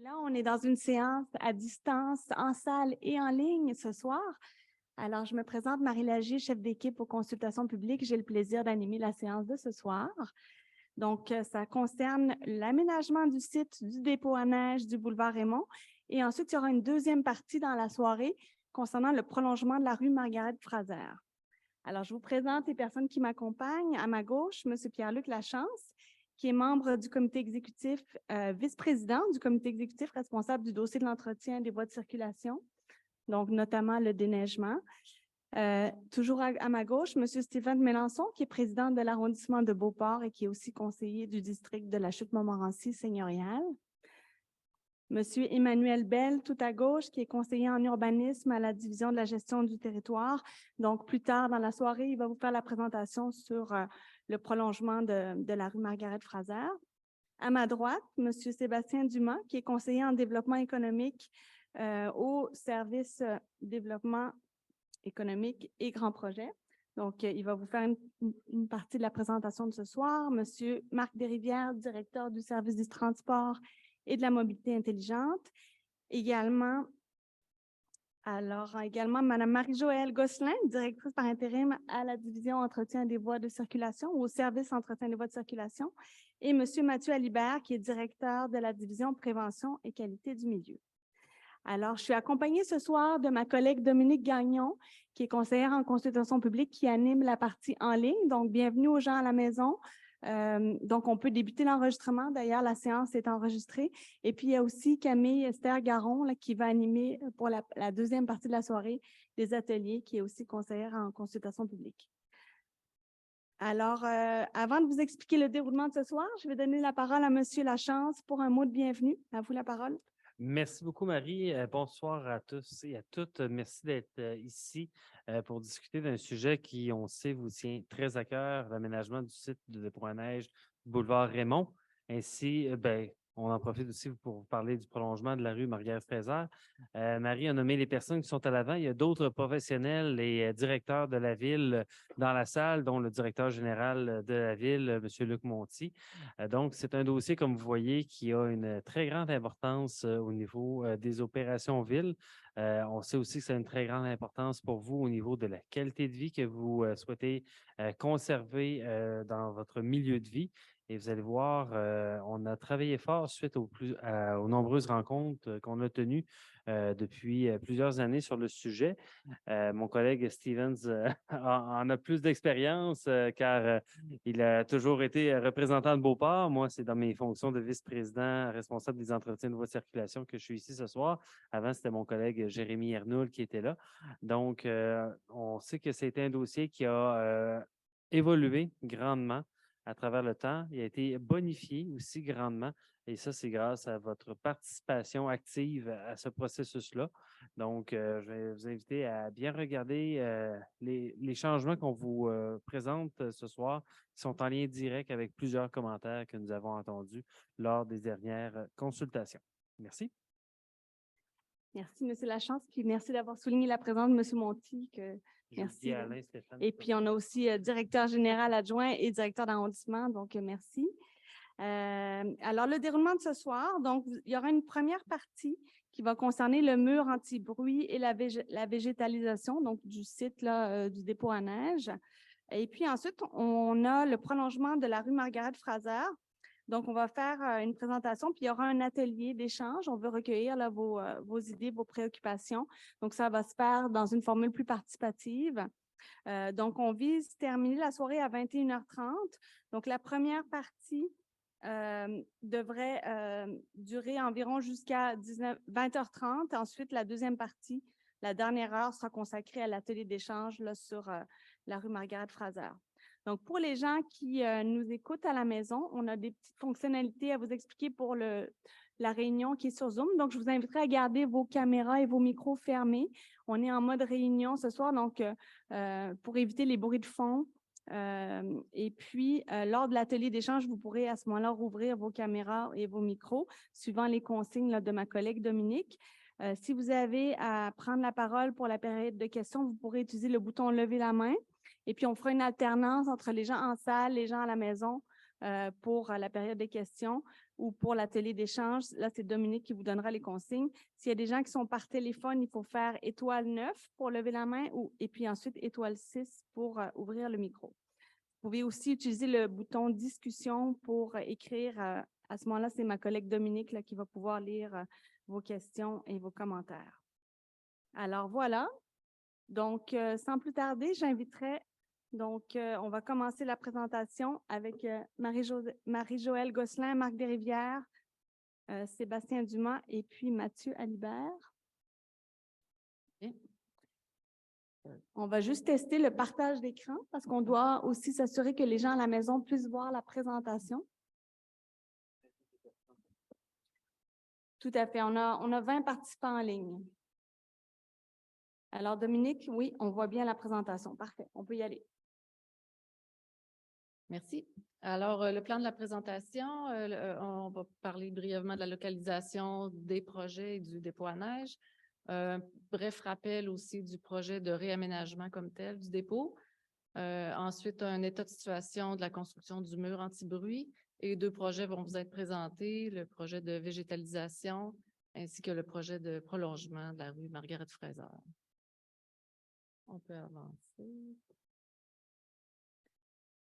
là, on est dans une séance à distance, en salle et en ligne ce soir. Alors, je me présente, Marie Lagier, chef d'équipe aux consultations publiques. J'ai le plaisir d'animer la séance de ce soir. Donc, ça concerne l'aménagement du site du dépôt à neige du boulevard Raymond. Et ensuite, il y aura une deuxième partie dans la soirée concernant le prolongement de la rue Margaret-Fraser. Alors, je vous présente les personnes qui m'accompagnent. À ma gauche, M. Pierre-Luc Lachance, qui est membre du comité exécutif, vice-président du comité exécutif responsable du dossier de l'entretien des voies de circulation, donc notamment le déneigement. Toujours à ma gauche, M. Stéphane Mélençon, qui est président de l'arrondissement de Beauport et qui est aussi conseiller du district de la Chute-Montmorency seigneuriale. M. Emmanuel Bell, tout à gauche, qui est conseiller en urbanisme à la division de la gestion du territoire. Donc, plus tard dans la soirée, il va vous faire la présentation sur le prolongement de la rue Margaret-Fraser. À ma droite, M. Sébastien Dumas, qui est conseiller en développement économique au service développement économique et grands projets. Donc, il va vous faire une partie de la présentation de ce soir. M. Marc Desrivières, directeur du service du transport et de la mobilité intelligente. Également, Mme Marie-Joëlle Gosselin, directrice par intérim à la division entretien des voies de circulation ou au service entretien des voies de circulation. Et M. Mathieu Alibert, qui est directeur de la division prévention et qualité du milieu. Alors, je suis accompagnée ce soir de ma collègue Dominique Gagnon, qui est conseillère en consultation publique, qui anime la partie en ligne. Donc, bienvenue aux gens à la maison. Donc, on peut débuter l'enregistrement. D'ailleurs, la séance est enregistrée. Et puis, il y a aussi Camille Esther Garon là, qui va animer pour la deuxième partie de la soirée des ateliers, qui est aussi conseillère en consultation publique. Alors, avant de vous expliquer le déroulement de ce soir, je vais donner la parole à M. Lachance pour un mot de bienvenue. À vous la parole. Merci beaucoup, Marie. Bonsoir à tous et à toutes. Merci d'être ici pour discuter d'un sujet qui, on sait, vous tient très à cœur, l'aménagement du site de dépôt à neige du boulevard Raymond. Ainsi, on en profite aussi pour vous parler du prolongement de la rue Margaret-Fraser. Marie a nommé les personnes qui sont à l'avant. Il y a d'autres professionnels et directeurs de la ville dans la salle, dont le directeur général de la ville, M. Luc Monti. Donc, c'est un dossier, comme vous voyez, qui a une très grande importance au niveau des opérations ville. On sait aussi que ça a une très grande importance pour vous au niveau de la qualité de vie que vous souhaitez conserver dans votre milieu de vie. Et vous allez voir, on a travaillé fort suite aux nombreuses rencontres qu'on a tenues depuis plusieurs années sur le sujet. Mon collègue Stevens en a plus d'expérience car il a toujours été représentant de Beauport. Moi, c'est dans mes fonctions de vice-président responsable des entretiens de voies de circulation que je suis ici ce soir. Avant, c'était mon collègue Jérémy Ernoul qui était là. Donc, on sait que c'était un dossier qui a évolué grandement à travers le temps. Il a été bonifié aussi grandement. Et ça, c'est grâce à votre participation active à ce processus-là. Donc, je vais vous inviter à bien regarder les changements qu'on vous présente ce soir, qui sont en lien direct avec plusieurs commentaires que nous avons entendus lors des dernières consultations. Merci. Merci, M. Lachance, puis merci d'avoir souligné la présence de M. Monti. Merci. Alain, Stéphane. Et puis, on a aussi directeur général adjoint et directeur d'arrondissement, donc merci. Alors, le déroulement de ce soir, donc, il y aura une première partie qui va concerner le mur anti-bruit et la végétalisation donc, du site là, du dépôt à neige. Et puis ensuite, on a le prolongement de la rue Margaret-Fraser. Donc, on va faire une présentation, puis il y aura un atelier d'échange. On veut recueillir là, vos idées, vos préoccupations. Donc, ça va se faire dans une formule plus participative. Donc, on vise terminer la soirée à 21h30. Donc, la première partie devrait durer environ jusqu'à 20h30. Ensuite, la deuxième partie, la dernière heure, sera consacrée à l'atelier d'échange sur la rue Margaret-Fraser. Donc, pour les gens qui nous écoutent à la maison, on a des petites fonctionnalités à vous expliquer pour la réunion qui est sur Zoom. Donc, je vous inviterai à garder vos caméras et vos micros fermés. On est en mode réunion ce soir, donc pour éviter les bruits de fond. Et puis, lors de l'atelier d'échange, vous pourrez à ce moment-là rouvrir vos caméras et vos micros, suivant les consignes là, de ma collègue Dominique. Si vous avez à prendre la parole pour la période de questions, vous pourrez utiliser le bouton « Lever la main ». Et puis, on fera une alternance entre les gens en salle, les gens à la maison pour la période des questions ou pour l'atelier d'échange. Là, c'est Dominique qui vous donnera les consignes. S'il y a des gens qui sont par téléphone, il faut faire étoile 9 pour lever la main et puis ensuite étoile 6 pour ouvrir le micro. Vous pouvez aussi utiliser le bouton discussion pour écrire. À ce moment-là, c'est ma collègue Dominique là, qui va pouvoir lire vos questions et vos commentaires. Alors voilà. Donc, sans plus tarder, j'inviterai. Donc, on va commencer la présentation avec Marie-Joëlle Gosselin, Marc Desrivières, Sébastien Dumas et puis Mathieu Alibert. Okay. On va juste tester le partage d'écran parce qu'on doit aussi s'assurer que les gens à la maison puissent voir la présentation. Tout à fait. On a 20 participants en ligne. Alors, Dominique, oui, on voit bien la présentation. Parfait. On peut y aller. Merci. Alors, le plan de la présentation, on va parler brièvement de la localisation des projets et du dépôt à neige. Bref rappel aussi du projet de réaménagement comme tel du dépôt. Ensuite, un état de situation de la construction du mur anti-bruit et 2 projets vont vous être présentés, le projet de végétalisation ainsi que le projet de prolongement de la rue Marguerite-Fraser. On peut avancer.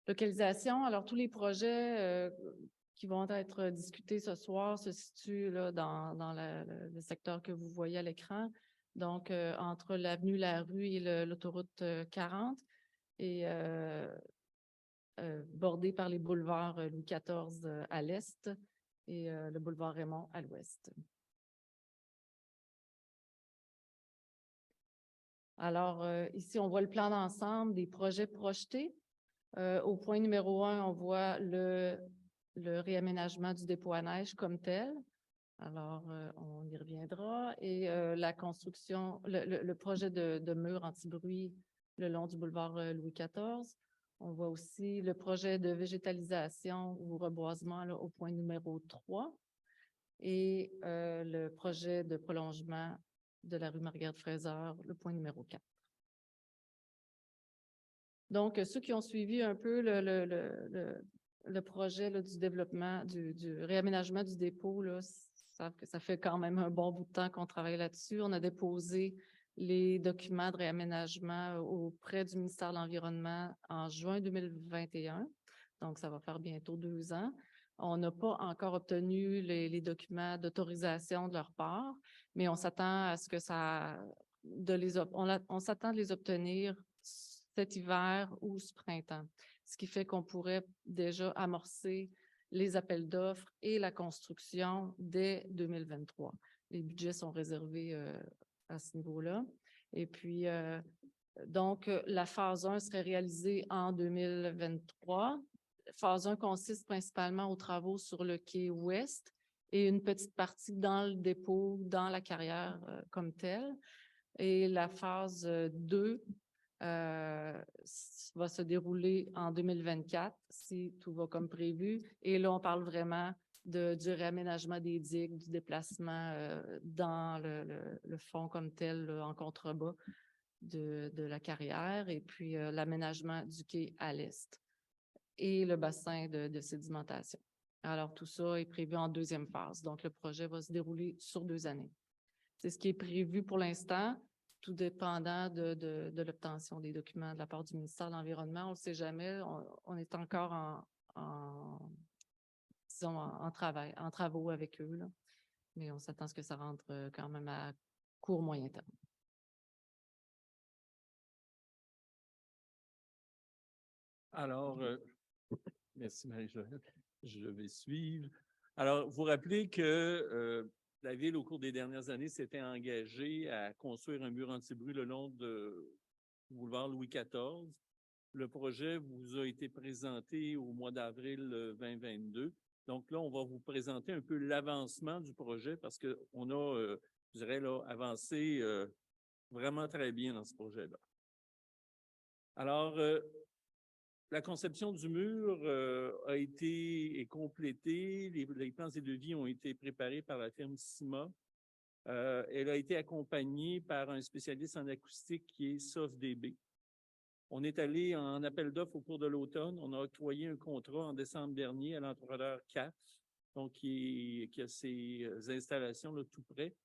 Localisation, alors tous les projets qui vont être discutés ce soir se situent là, dans le secteur que vous voyez à l'écran, donc entre l'avenue La Rue et l'autoroute 40 et bordé par les boulevards Louis XIV à l'est et le boulevard Raymond à l'ouest. Alors, ici, on voit le plan d'ensemble des projets projetés. Au point numéro 1, on voit le réaménagement du dépôt à neige comme tel. Alors, on y reviendra. Et la construction, le projet de mur anti-bruit le long du boulevard Louis XIV. On voit aussi le projet de végétalisation ou reboisement là, au point numéro 3. Et le projet de prolongement de la rue Marguerite-Fraser, le point numéro 4. Donc, ceux qui ont suivi un peu le projet là, du développement, du réaménagement du dépôt, là, savent que ça fait quand même un bon bout de temps qu'on travaille là-dessus. On a déposé les documents de réaménagement auprès du ministère de l'Environnement en juin 2021. Donc, ça va faire bientôt 2 ans. On n'a pas encore obtenu les documents d'autorisation de leur part, mais on s'attend à ce que on s'attend de les obtenir cet hiver ou ce printemps, ce qui fait qu'on pourrait déjà amorcer les appels d'offres et la construction dès 2023. Les budgets sont réservés à ce niveau-là. Et puis, donc, la phase 1 serait réalisée en 2023. Phase 1 consiste principalement aux travaux sur le quai ouest et une petite partie dans le dépôt, dans la carrière comme telle. Et la phase 2 va se dérouler en 2024 si tout va comme prévu. Et là, on parle vraiment du réaménagement des digues, du déplacement dans le fond comme tel, là, en contrebas de la carrière, et puis l'aménagement du quai à l'est et le bassin de sédimentation. Alors, tout ça est prévu en 2e phase. Donc, le projet va se dérouler sur 2 années. C'est ce qui est prévu pour l'instant, tout dépendant de l'obtention des documents de la part du ministère de l'Environnement. On ne sait jamais, on est encore en travaux avec eux, là. Mais on s'attend à ce que ça rentre quand même à court, moyen terme. Alors, merci Marie-Joëlle, je vais suivre. Alors, vous rappelez que la Ville, au cours des dernières années, s'était engagée à construire un mur anti-bruit le long du boulevard Louis XIV. Le projet vous a été présenté au mois d'avril 2022. Donc là, on va vous présenter un peu l'avancement du projet parce qu'on a, je dirais, là, avancé vraiment très bien dans ce projet-là. Alors, la conception du mur est complétée. Les plans et devis ont été préparés par la firme CIMA. Elle a été accompagnée par un spécialiste en acoustique qui est SOFDB. On est allé en appel d'offres au cours de l'automne. On a octroyé un contrat en décembre dernier à l'entrepreneur CAF, donc qui a ses installations là, tout près,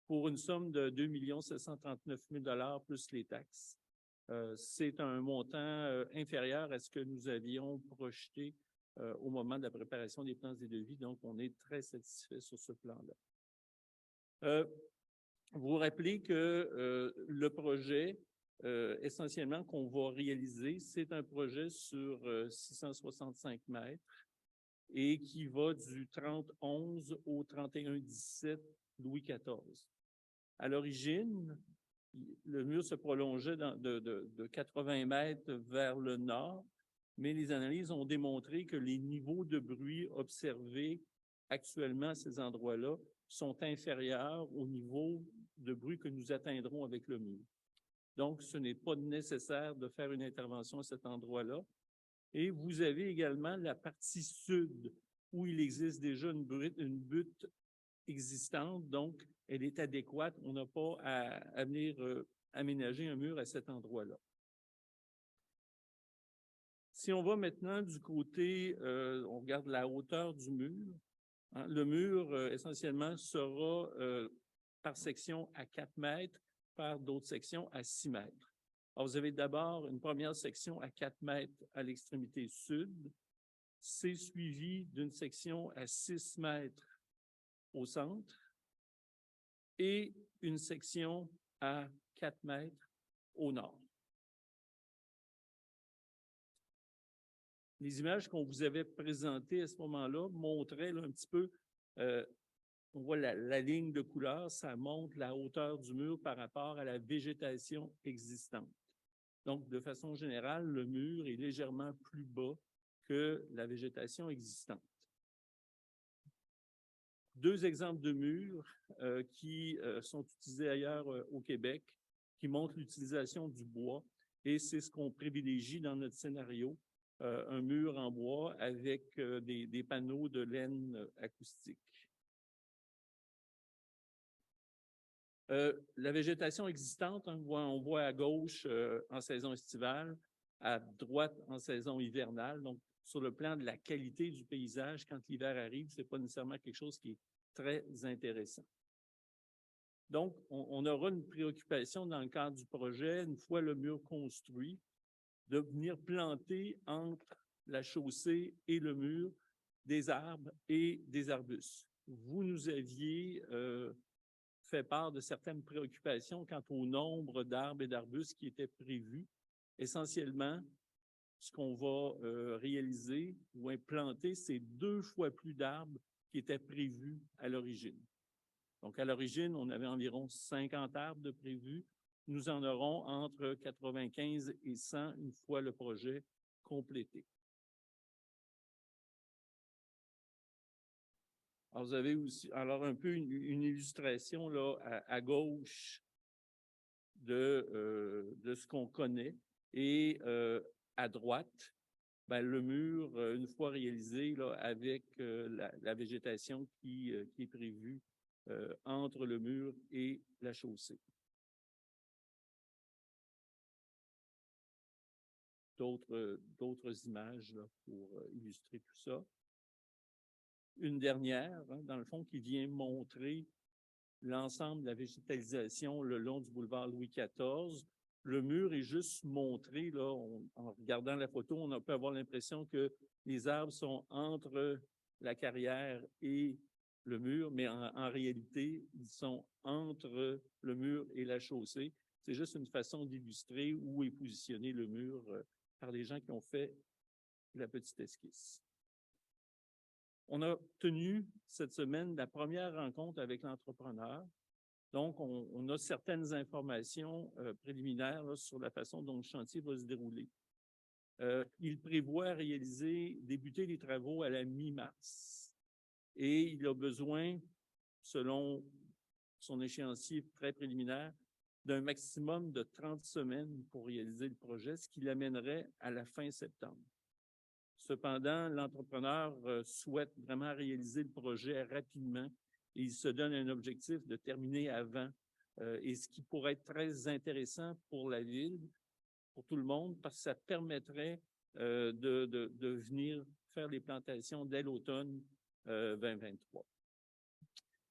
pour une somme de 2 739 000 $ plus les taxes. C'est un montant inférieur à ce que nous avions projeté au moment de la préparation des plans et devis. Donc, on est très satisfait sur ce plan-là. Vous vous rappelez que le projet, essentiellement, qu'on va réaliser, c'est un projet sur 665 mètres et qui va du 30-11 au 31-17 Louis XIV. À l'origine, le mur se prolongeait de 80 mètres vers le nord, mais les analyses ont démontré que les niveaux de bruit observés actuellement à ces endroits-là sont inférieurs au niveau de bruit que nous atteindrons avec le mur. Donc, ce n'est pas nécessaire de faire une intervention à cet endroit-là. Et vous avez également la partie sud, où il existe déjà une butte existante, donc elle est adéquate. On n'a pas à venir aménager un mur à cet endroit-là. Si on va maintenant du côté, on regarde la hauteur du mur, hein, le mur essentiellement sera par section à 4 mètres, par d'autres sections à 6 mètres. Alors, vous avez d'abord une première section à 4 mètres à l'extrémité sud, c'est suivi d'une section à 6 mètres au centre et une section à 4 mètres au nord. Les images qu'on vous avait présentées à ce moment-là montraient là, un petit peu, on voit la ligne de couleur, ça montre la hauteur du mur par rapport à la végétation existante. Donc, de façon générale, le mur est légèrement plus bas que la végétation existante. Deux exemples de murs qui sont utilisés ailleurs au Québec, qui montrent l'utilisation du bois, et c'est ce qu'on privilégie dans notre scénario, un mur en bois avec des panneaux de laine acoustique. La végétation existante, hein, on voit à gauche en saison estivale, à droite en saison hivernale. Donc, sur le plan de la qualité du paysage, quand l'hiver arrive, ce n'est pas nécessairement quelque chose qui est très intéressant. Donc, on aura une préoccupation dans le cadre du projet, une fois le mur construit, de venir planter entre la chaussée et le mur des arbres et des arbustes. Vous nous aviez fait part de certaines préoccupations quant au nombre d'arbres et d'arbustes qui étaient prévus. Essentiellement, ce qu'on va réaliser ou implanter, c'est 2 fois plus d'arbres qui étaient prévus à l'origine. Donc, à l'origine, on avait environ 50 arbres de prévus. Nous en aurons entre 95 et 100 une fois le projet complété. Alors, vous avez aussi un peu une illustration là, à gauche de ce qu'on connaît. Et à droite, ben, le mur, une fois réalisé, là, avec la végétation qui est prévue entre le mur et la chaussée. D'autres images là, pour illustrer tout ça. Une dernière, hein, dans le fond, qui vient montrer l'ensemble de la végétalisation le long du boulevard Louis XIV. Le mur est juste montré, là, en regardant la photo, on peut avoir l'impression que les arbres sont entre la carrière et le mur, mais en réalité, ils sont entre le mur et la chaussée. C'est juste une façon d'illustrer où est positionné le mur par les gens qui ont fait la petite esquisse. On a tenu cette semaine la première rencontre avec l'entrepreneur. Donc, on a certaines informations préliminaires là, sur la façon dont le chantier va se dérouler. Il prévoit débuter les travaux à la mi-mars. Et il a besoin, selon son échéancier très préliminaire, d'un maximum de 30 semaines pour réaliser le projet, ce qui l'amènerait à la fin septembre. Cependant, l'entrepreneur souhaite vraiment réaliser le projet rapidement et il se donne un objectif de terminer avant. Et ce qui pourrait être très intéressant pour la ville, pour tout le monde parce que ça permettrait de venir faire les plantations dès l'automne 2023.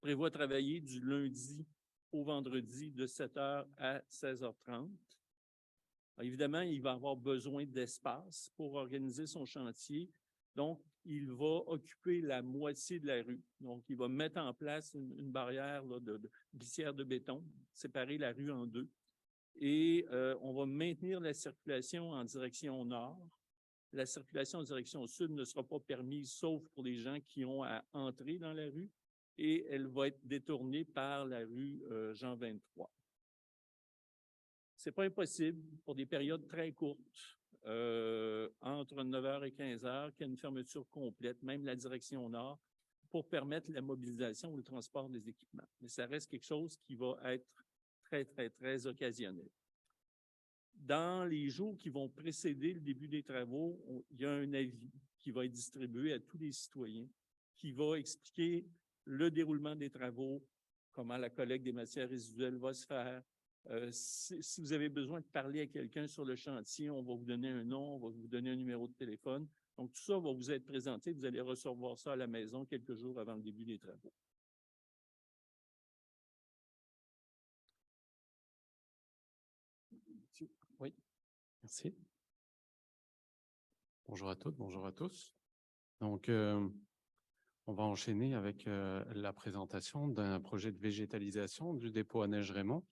Prévoit travailler du lundi au vendredi de 7h à 16h30. Alors, évidemment, il va avoir besoin d'espace pour organiser son chantier. Donc, il va occuper la moitié de la rue. Donc, il va mettre en place une barrière là, de glissière de béton, séparer la rue en deux. Et on va maintenir la circulation en direction nord. La circulation en direction sud ne sera pas permise, sauf pour les gens qui ont à entrer dans la rue. Et elle va être détournée par la rue Jean 23. Ce n'est pas impossible pour des périodes très courtes, entre 9h et 15h, qu'il y ait une fermeture complète, même la direction nord, pour permettre la mobilisation ou le transport des équipements. Mais ça reste quelque chose qui va être très, très, très occasionnel. Dans les jours qui vont précéder le début des travaux, il y a un avis qui va être distribué à tous les citoyens, qui va expliquer le déroulement des travaux, comment la collecte des matières résiduelles va se faire. Si vous avez besoin de parler à quelqu'un sur le chantier, on va vous donner un nom, on va vous donner un numéro de téléphone. Donc, tout ça va vous être présenté. Vous allez recevoir ça à la maison quelques jours avant le début des travaux. Oui, merci. Bonjour à toutes, bonjour à tous. Donc, on va enchaîner avec la présentation d'un projet de végétalisation du dépôt à neige Raymond.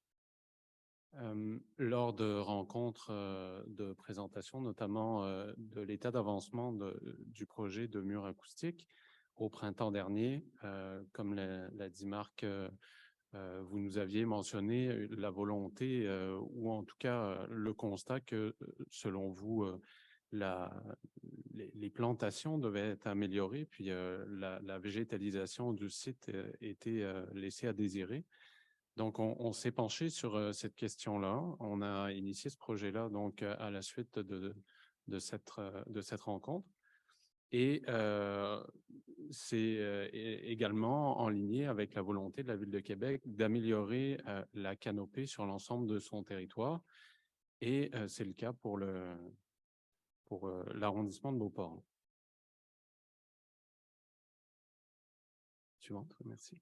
Lors de rencontres de présentation, notamment de l'état d'avancement du projet de mur acoustique au printemps dernier, comme l'a dit Marc, vous nous aviez mentionné la volonté ou en tout cas le constat que selon vous, les plantations devaient être améliorées, puis la végétalisation du site était laissée à désirer. Donc, on s'est penché sur cette question-là. On a initié ce projet-là donc à la suite de cette rencontre. Et c'est également en ligne avec la volonté de la Ville de Québec d'améliorer la canopée sur l'ensemble de son territoire. Et c'est le cas pour l'arrondissement de Beauport. Suivante, merci.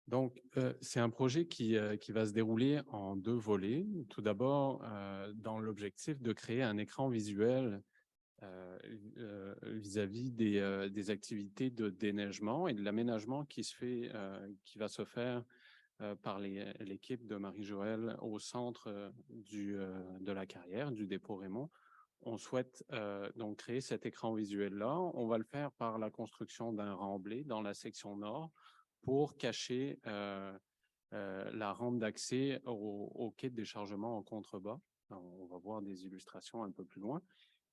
Donc, c'est un projet qui va se dérouler en 2 volets. Tout d'abord, dans l'objectif de créer un écran visuel vis-à-vis des activités de déneigement et de l'aménagement qui va se faire par l'équipe de Marie-Joëlle au centre de la carrière, du dépôt Raymond. On souhaite donc créer cet écran visuel-là. On va le faire par la construction d'un remblai dans la section nord pour cacher la rampe d'accès au quai de déchargement en contrebas. On va voir des illustrations un peu plus loin.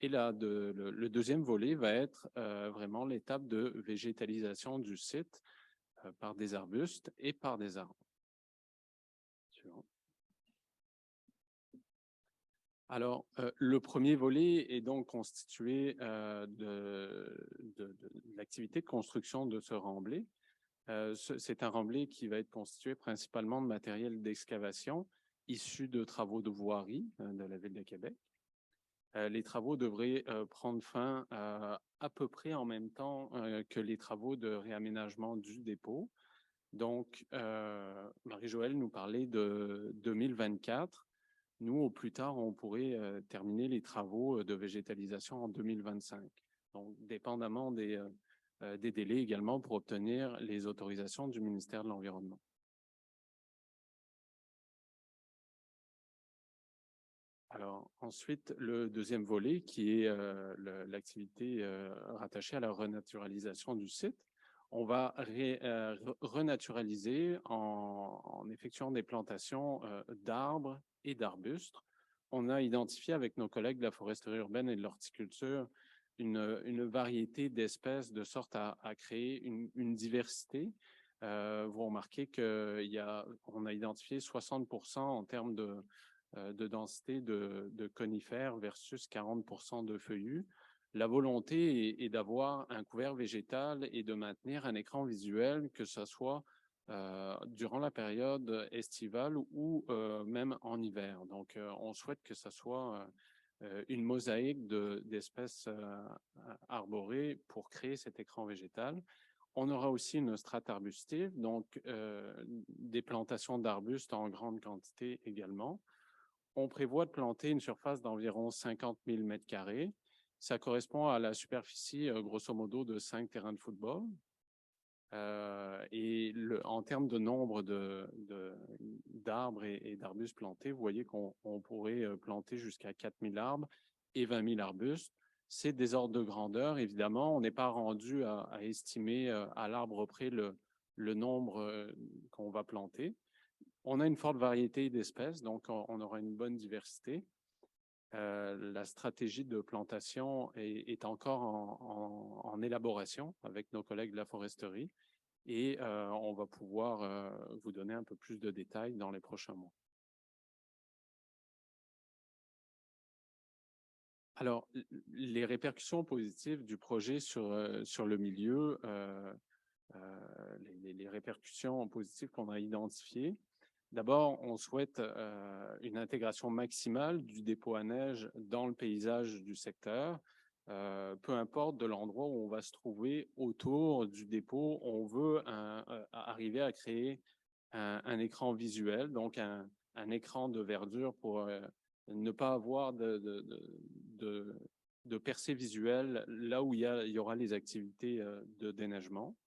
Et là, le deuxième volet va être vraiment l'étape de végétalisation du site par des arbustes et par des arbres. Suivant. Alors, le premier volet est donc constitué de l'activité de construction de ce remblai. C'est un remblai qui va être constitué principalement de matériel d'excavation issu de travaux de voirie de la Ville de Québec. Les travaux devraient prendre fin à peu près en même temps que les travaux de réaménagement du dépôt. Donc, Marie-Joëlle nous parlait de 2024. Nous, au plus tard, on pourrait terminer les travaux de végétalisation en 2025. Donc, dépendamment des délais également pour obtenir les autorisations du ministère de l'Environnement. Alors, ensuite, le deuxième volet qui est l'activité rattachée à la renaturalisation du site. On va renaturaliser en effectuant des plantations d'arbres et d'arbustes. On a identifié avec nos collègues de la foresterie urbaine et de l'horticulture une variété d'espèces de sorte à créer une diversité. Vous remarquez qu'on a identifié 60% en termes de densité de conifères versus 40% de feuillus. La volonté est d'avoir un couvert végétal et de maintenir un écran visuel, que ce soit durant la période estivale ou même en hiver. Donc, on souhaite que ça soit une mosaïque d'espèces arborées pour créer cet écran végétal. On aura aussi une strate arbustive, donc des plantations d'arbustes en grande quantité également. On prévoit de planter une surface d'environ 50 000 m². Ça correspond à la superficie, grosso modo, de 5 terrains de football. Et en termes de nombre d'arbres et d'arbustes plantés, vous voyez qu'on pourrait planter jusqu'à 4 000 arbres et 20 000 arbustes. C'est des ordres de grandeur, évidemment. On n'est pas rendu à estimer à l'arbre près le nombre qu'on va planter. On a une forte variété d'espèces, donc on aura une bonne diversité. La stratégie de plantation est encore en élaboration avec nos collègues de la foresterie et on va pouvoir vous donner un peu plus de détails dans les prochains mois. Alors, les répercussions positives du projet sur le milieu, les répercussions positives qu'on a identifiées. D'abord, on souhaite une intégration maximale du dépôt à neige dans le paysage du secteur. Peu importe de l'endroit où on va se trouver autour du dépôt, on veut arriver à créer un écran visuel, donc un écran de verdure pour ne pas avoir de percée visuelle là où il y aura les activités de déneigement.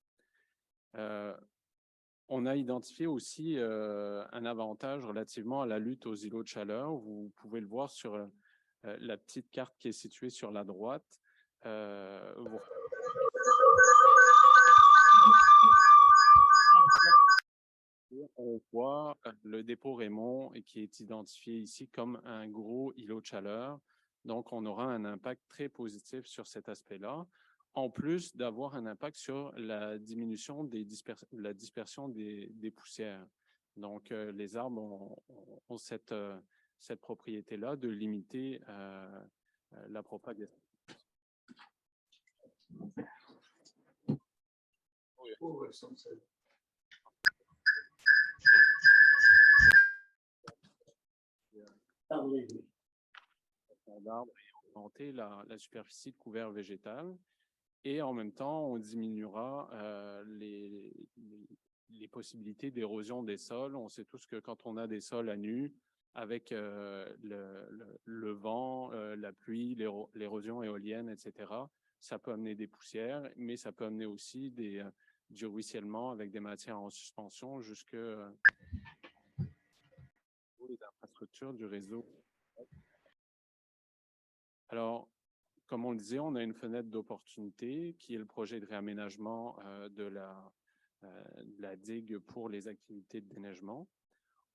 On a identifié aussi un avantage relativement à la lutte aux îlots de chaleur. Vous pouvez le voir sur la petite carte qui est située sur la droite. On voit le dépôt Raymond qui est identifié ici comme un gros îlot de chaleur. Donc, on aura un impact très positif sur cet aspect-là, en plus d'avoir un impact sur la diminution la dispersion des poussières. Donc, les arbres ont cette propriété-là de limiter la propagation. D'arbres et augmenter la superficie de couvert végétal. Et en même temps, on diminuera les possibilités d'érosion des sols. On sait tous que quand on a des sols à nu, avec le vent, la pluie, l'érosion éolienne, etc., ça peut amener des poussières, mais ça peut amener aussi du ruissellement avec des matières en suspension jusque les infrastructures du réseau. Alors, comme on le disait, on a une fenêtre d'opportunité qui est le projet de réaménagement de la digue pour les activités de déneigement.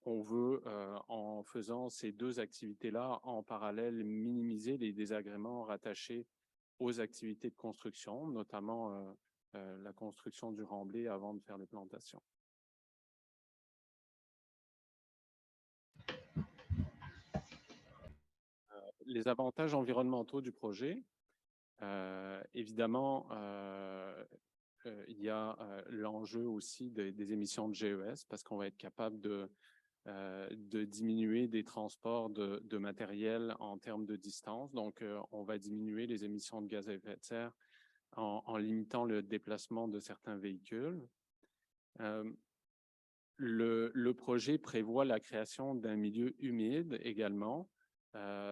On veut, en faisant ces deux activités-là en parallèle, minimiser les désagréments rattachés aux activités de construction, notamment la construction du remblai avant de faire les plantations. Les avantages environnementaux du projet, évidemment, il y a l'enjeu aussi des émissions de GES parce qu'on va être capable de diminuer des transports de matériel en termes de distance. Donc, on va diminuer les émissions de gaz à effet de serre en limitant le déplacement de certains véhicules. Le projet prévoit la création d'un milieu humide également.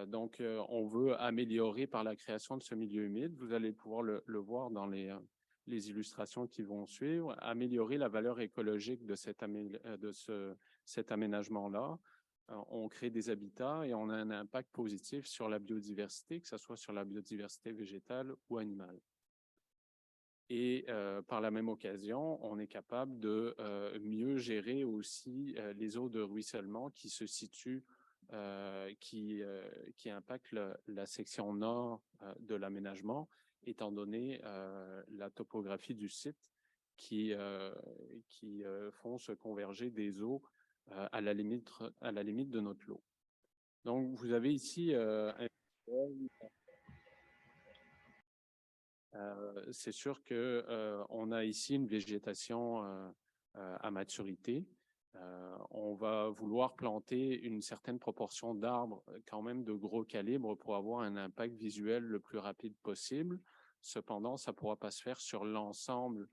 Donc, on veut améliorer par la création de ce milieu humide. Vous allez pouvoir le voir dans les illustrations qui vont suivre. Améliorer la valeur écologique de cet aménagement-là. On crée des habitats et on a un impact positif sur la biodiversité, que ce soit sur la biodiversité végétale ou animale. Et par la même occasion, on est capable de mieux gérer aussi les eaux de ruissellement qui se situent qui impacte la section nord de l'aménagement, étant donné la topographie du site qui font se converger des eaux à la limite de notre lot. Donc, vous avez ici c'est sûr qu'on a ici une végétation à maturité. On va vouloir planter une certaine proportion d'arbres quand même de gros calibre pour avoir un impact visuel le plus rapide possible. Cependant, ça ne pourra pas se faire sur l'ensemble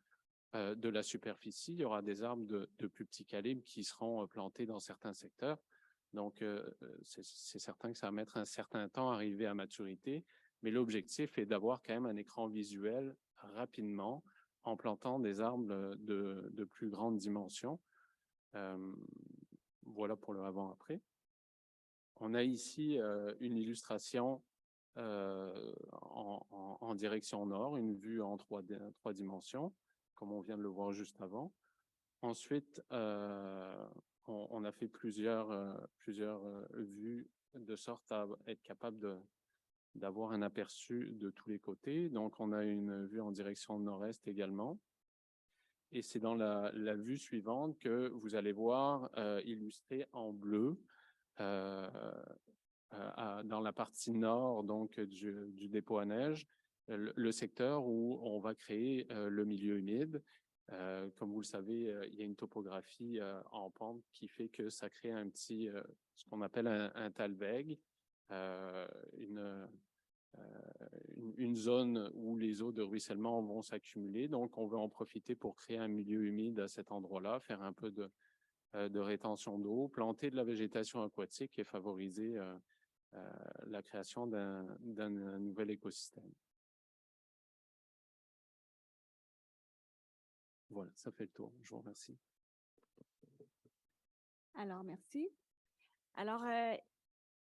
de la superficie. Il y aura des arbres de plus petit calibre qui seront plantés dans certains secteurs. Donc, c'est certain que ça va mettre un certain temps à arriver à maturité, mais l'objectif est d'avoir quand même un écran visuel rapidement en plantant des arbres de plus grande dimension. Voilà pour le avant-après. On a ici une illustration en direction nord, une vue en trois dimensions, comme on vient de le voir juste avant. Ensuite, on a fait plusieurs vues de sorte à être capable d'avoir un aperçu de tous les côtés. Donc, on a une vue en direction nord-est également. Et c'est dans la vue suivante que vous allez voir illustré en bleu dans la partie nord donc, du dépôt à neige, le secteur où on va créer le milieu humide. Comme vous le savez, il y a une topographie en pente qui fait que ça crée un petit, ce qu'on appelle un talweg, une zone où les eaux de ruissellement vont s'accumuler. Donc, on veut en profiter pour créer un milieu humide à cet endroit-là, faire un peu de rétention d'eau, planter de la végétation aquatique et favoriser la création d'un nouvel écosystème. Voilà, ça fait le tour. Je vous remercie. Alors, merci. Alors,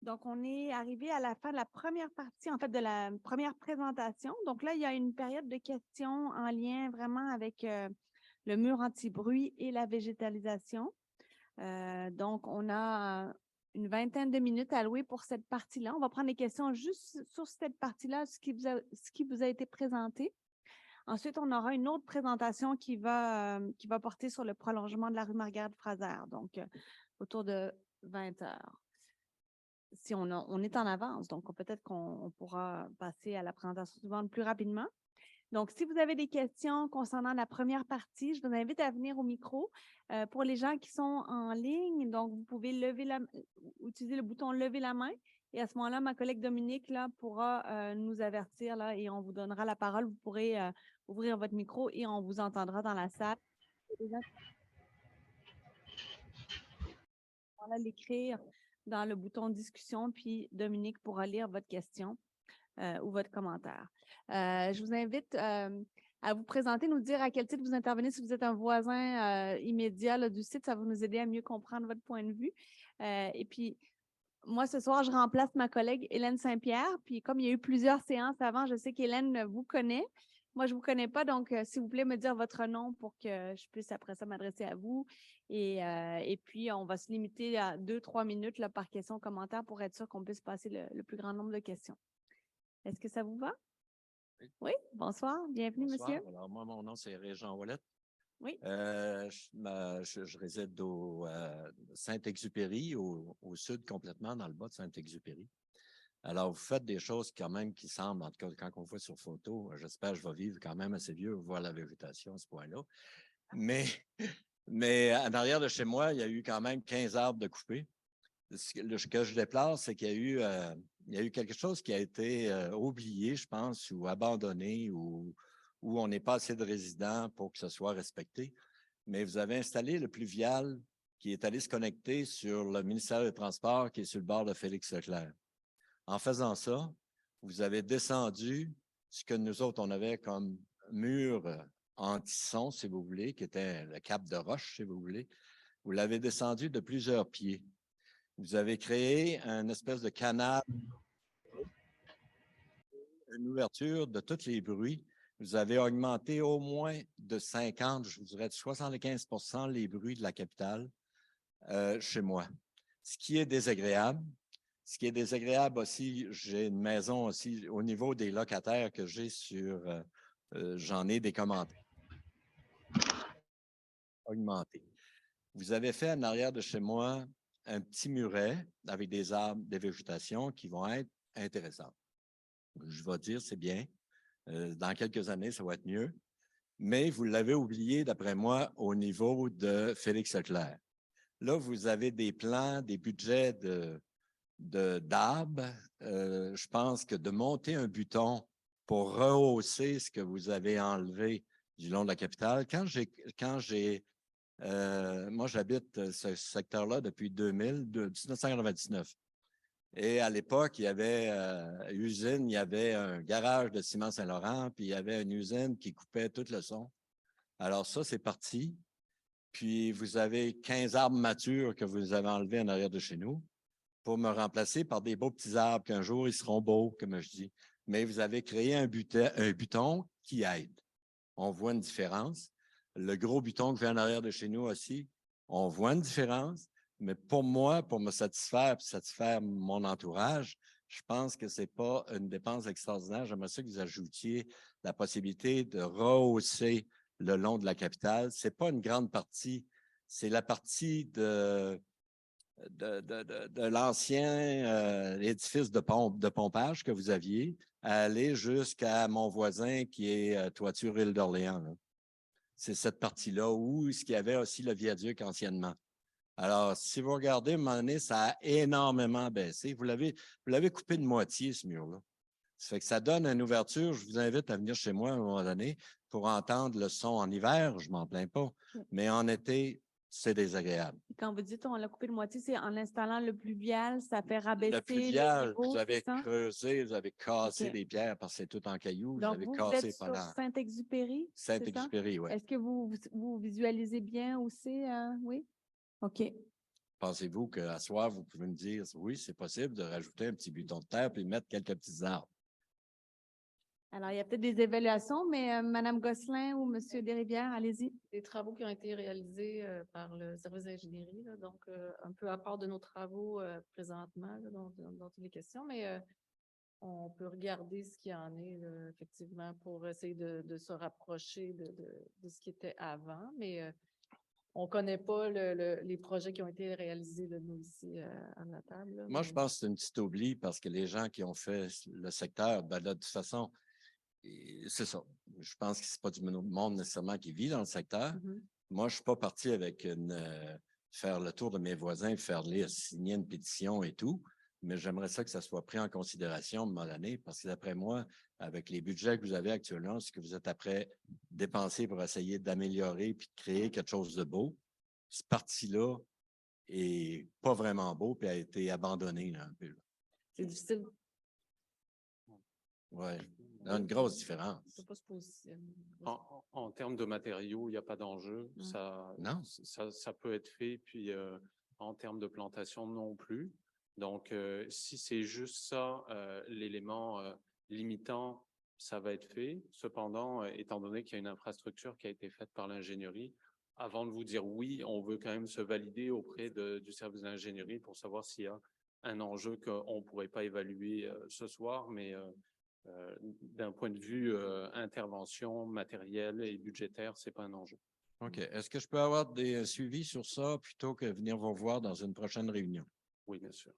donc, on est arrivé à la fin de la première partie, en fait, de la première présentation. Donc là, il y a une période de questions en lien vraiment avec le mur anti-bruit et la végétalisation. Donc, on a une vingtaine de minutes allouées pour cette partie-là. On va prendre des questions juste sur cette partie-là, ce qui vous a été présenté. Ensuite, on aura une autre présentation qui va porter sur le prolongement de la rue Marguerite-Fraser, donc autour de 20 heures. Si on est en avance, donc peut-être qu'on pourra passer à la présentation suivante plus rapidement. Donc, si vous avez des questions concernant la première partie, je vous invite à venir au micro. Pour les gens qui sont en ligne, donc vous pouvez utiliser le bouton « Lever la main ». Et à ce moment-là, ma collègue Dominique là, pourra nous avertir là, et on vous donnera la parole. Vous pourrez ouvrir votre micro et on vous entendra dans la salle. On va l'écrire dans le bouton « Discussion », puis Dominique pourra lire votre question ou votre commentaire. Je vous invite à vous présenter, nous dire à quel titre vous intervenez. Si vous êtes un voisin immédiat là, du site, ça va nous aider à mieux comprendre votre point de vue. Et puis, moi, ce soir, je remplace ma collègue Hélène Saint-Pierre. Puis, comme il y a eu plusieurs séances avant, je sais qu'Hélène vous connaît. Moi, je ne vous connais pas, donc s'il vous plaît, me dire votre nom pour que je puisse après ça m'adresser à vous. Et puis, on va se limiter à 2-3 minutes là, par question, commentaire pour être sûr qu'on puisse passer le plus grand nombre de questions. Est-ce que ça vous va? Oui. Oui, bonsoir, bienvenue, Bonsoir. monsieur. Alors, moi, mon nom, c'est Régent Ouellette. Oui. Je réside au Saint-Exupéry, au sud complètement, dans le bas de Saint-Exupéry. Alors, vous faites des choses quand même qui semblent, en tout cas, quand on voit sur photo, j'espère que je vais vivre quand même assez vieux, voir la végétation à ce point-là. Mais en arrière de chez moi, il y a eu quand même 15 arbres de coupés. Ce que je déplore, c'est qu'il y a eu quelque chose qui a été oublié, je pense, ou abandonné, ou où on n'est pas assez de résidents pour que ce soit respecté. Mais vous avez installé le pluvial qui est allé se connecter sur le ministère des Transports qui est sur le bord de Félix-Leclerc. En faisant ça, vous avez descendu ce que nous autres, on avait comme mur anti-son, si vous voulez, qui était le cap de roche, si vous voulez. Vous l'avez descendu de plusieurs pieds. Vous avez créé une espèce de canal, une ouverture de tous les bruits. Vous avez augmenté au moins de 50, je vous dirais de 75% les bruits de la capitale chez moi. Ce qui est désagréable. Ce qui est désagréable aussi, j'ai une maison aussi au niveau des locataires que j'ai sur, j'en ai des commentaires. Augmenté. Vous avez fait en arrière de chez moi un petit muret avec des arbres, des végétations qui vont être intéressantes. Je vais dire, c'est bien. Dans quelques années, ça va être mieux. Mais vous l'avez oublié, d'après moi, au niveau de Félix Leclerc. Là, vous avez des plans, des budgets d'arbres. Je pense que de monter un buton pour rehausser ce que vous avez enlevé du long de la capitale. Moi, j'habite ce secteur-là depuis 1999. Et à l'époque, il y avait usine, il y avait un garage de ciment Saint-Laurent, puis il y avait une usine qui coupait tout le son. Alors ça, c'est parti. Puis vous avez 15 arbres matures que vous avez enlevés en arrière de chez nous pour me remplacer par des beaux petits arbres qu'un jour, ils seront beaux, comme je dis. Mais vous avez créé un buton qui aide. On voit une différence. Le gros buton que j'ai en arrière de chez nous aussi, on voit une différence. Mais pour moi, pour me satisfaire et satisfaire mon entourage, je pense que ce n'est pas une dépense extraordinaire. J'aimerais ça que vous ajoutiez la possibilité de rehausser le long de la capitale. Ce n'est pas une grande partie. C'est la partie de l'ancien édifice de pompage que vous aviez à aller jusqu'à mon voisin qui est toiture Île d'Orléans. C'est cette partie-là où il y avait aussi le viaduc anciennement. Alors, si vous regardez, à un moment donné, ça a énormément baissé. Vous l'avez coupé de moitié, ce mur-là. Ça fait que ça donne une ouverture. Je vous invite à venir chez moi à un moment donné pour entendre le son en hiver. Je m'en plains pas. Mais en été, c'est désagréable. Quand vous dites on l'a coupé de moitié, c'est en installant le pluvial, ça fait rabaisser Le pluvial, le niveau, vous avez c'est ça? creusé, vous avez cassé OK. les pierres parce que c'est tout en cailloux. Donc, avez vous cassé êtes sur pendant Saint-Exupéry, c'est ça? Saint-Exupéry, oui. Est-ce que vous visualisez bien aussi? Oui? OK. Pensez-vous qu'à soir, vous pouvez me dire, oui, c'est possible de rajouter un petit buton de terre puis mettre quelques petits arbres? Alors, il y a peut-être des évaluations, mais Mme Gosselin ou M. Desrivières, allez-y. Des travaux qui ont été réalisés par le service d'ingénierie, là, donc un peu à part de nos travaux présentement, là, dans toutes les questions, mais on peut regarder ce qu'il y en est, là, effectivement, pour essayer de se rapprocher de ce qui était avant, mais on ne connaît pas les projets qui ont été réalisés, là, nous, ici, à la table. Là, Moi, mais- je pense que c'est un petit oubli parce que les gens qui ont fait le secteur, ben là, de toute façon, c'est ça. Je pense que c'est pas du monde nécessairement qui vit dans le secteur. Mhm. Moi, je suis pas parti avec faire le tour de mes voisins, faire lire, signer une pétition et tout, mais j'aimerais ça que ça soit pris en considération à un moment donné, parce que d'après moi, avec les budgets que vous avez actuellement, ce que vous êtes après dépenser pour essayer d'améliorer puis de créer quelque chose de beau, cette partie-là est pas vraiment beau puis a été abandonnée là, un peu. C'est difficile. Ouais, il y a une grosse différence. On ne peut pas se positionner. En termes de matériaux, il n'y a pas d'enjeu. Non. Ça peut être fait. Puis en termes de plantation, non plus. Donc, si c'est juste ça, l'élément limitant, ça va être fait. Cependant, étant donné qu'il y a une infrastructure qui a été faite par l'ingénierie, avant de vous dire oui, on veut quand même se valider auprès du service d'ingénierie pour savoir s'il y a un enjeu qu'on ne pourrait pas évaluer ce soir, mais d'un point de vue intervention matérielle et budgétaire, c'est pas un enjeu. OK. Est-ce que je peux avoir des suivis sur ça plutôt que venir vous voir dans une prochaine réunion? Oui, bien sûr.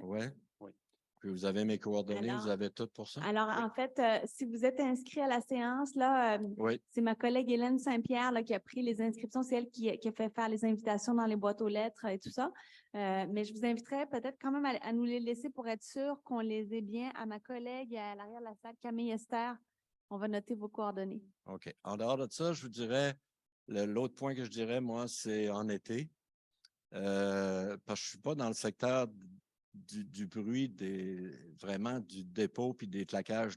Oui? Oui. Puis vous avez mes coordonnées, Alors- vous avez tout pour ça? Alors, en fait, si vous êtes inscrit à la séance, là, Oui. c'est ma collègue Hélène Saint-Pierre là, qui a pris les inscriptions. C'est elle qui a fait faire les invitations dans les boîtes aux lettres et tout ça. Mais je vous inviterais peut-être quand même à nous les laisser pour être sûr qu'on les ait bien à ma collègue à l'arrière de la salle, Camille Esther. On va noter vos coordonnées. OK. En dehors de ça, je vous dirais, l'autre point que je dirais, moi, c'est en été. Parce que je ne suis pas dans le secteur du bruit, vraiment du dépôt puis des claquages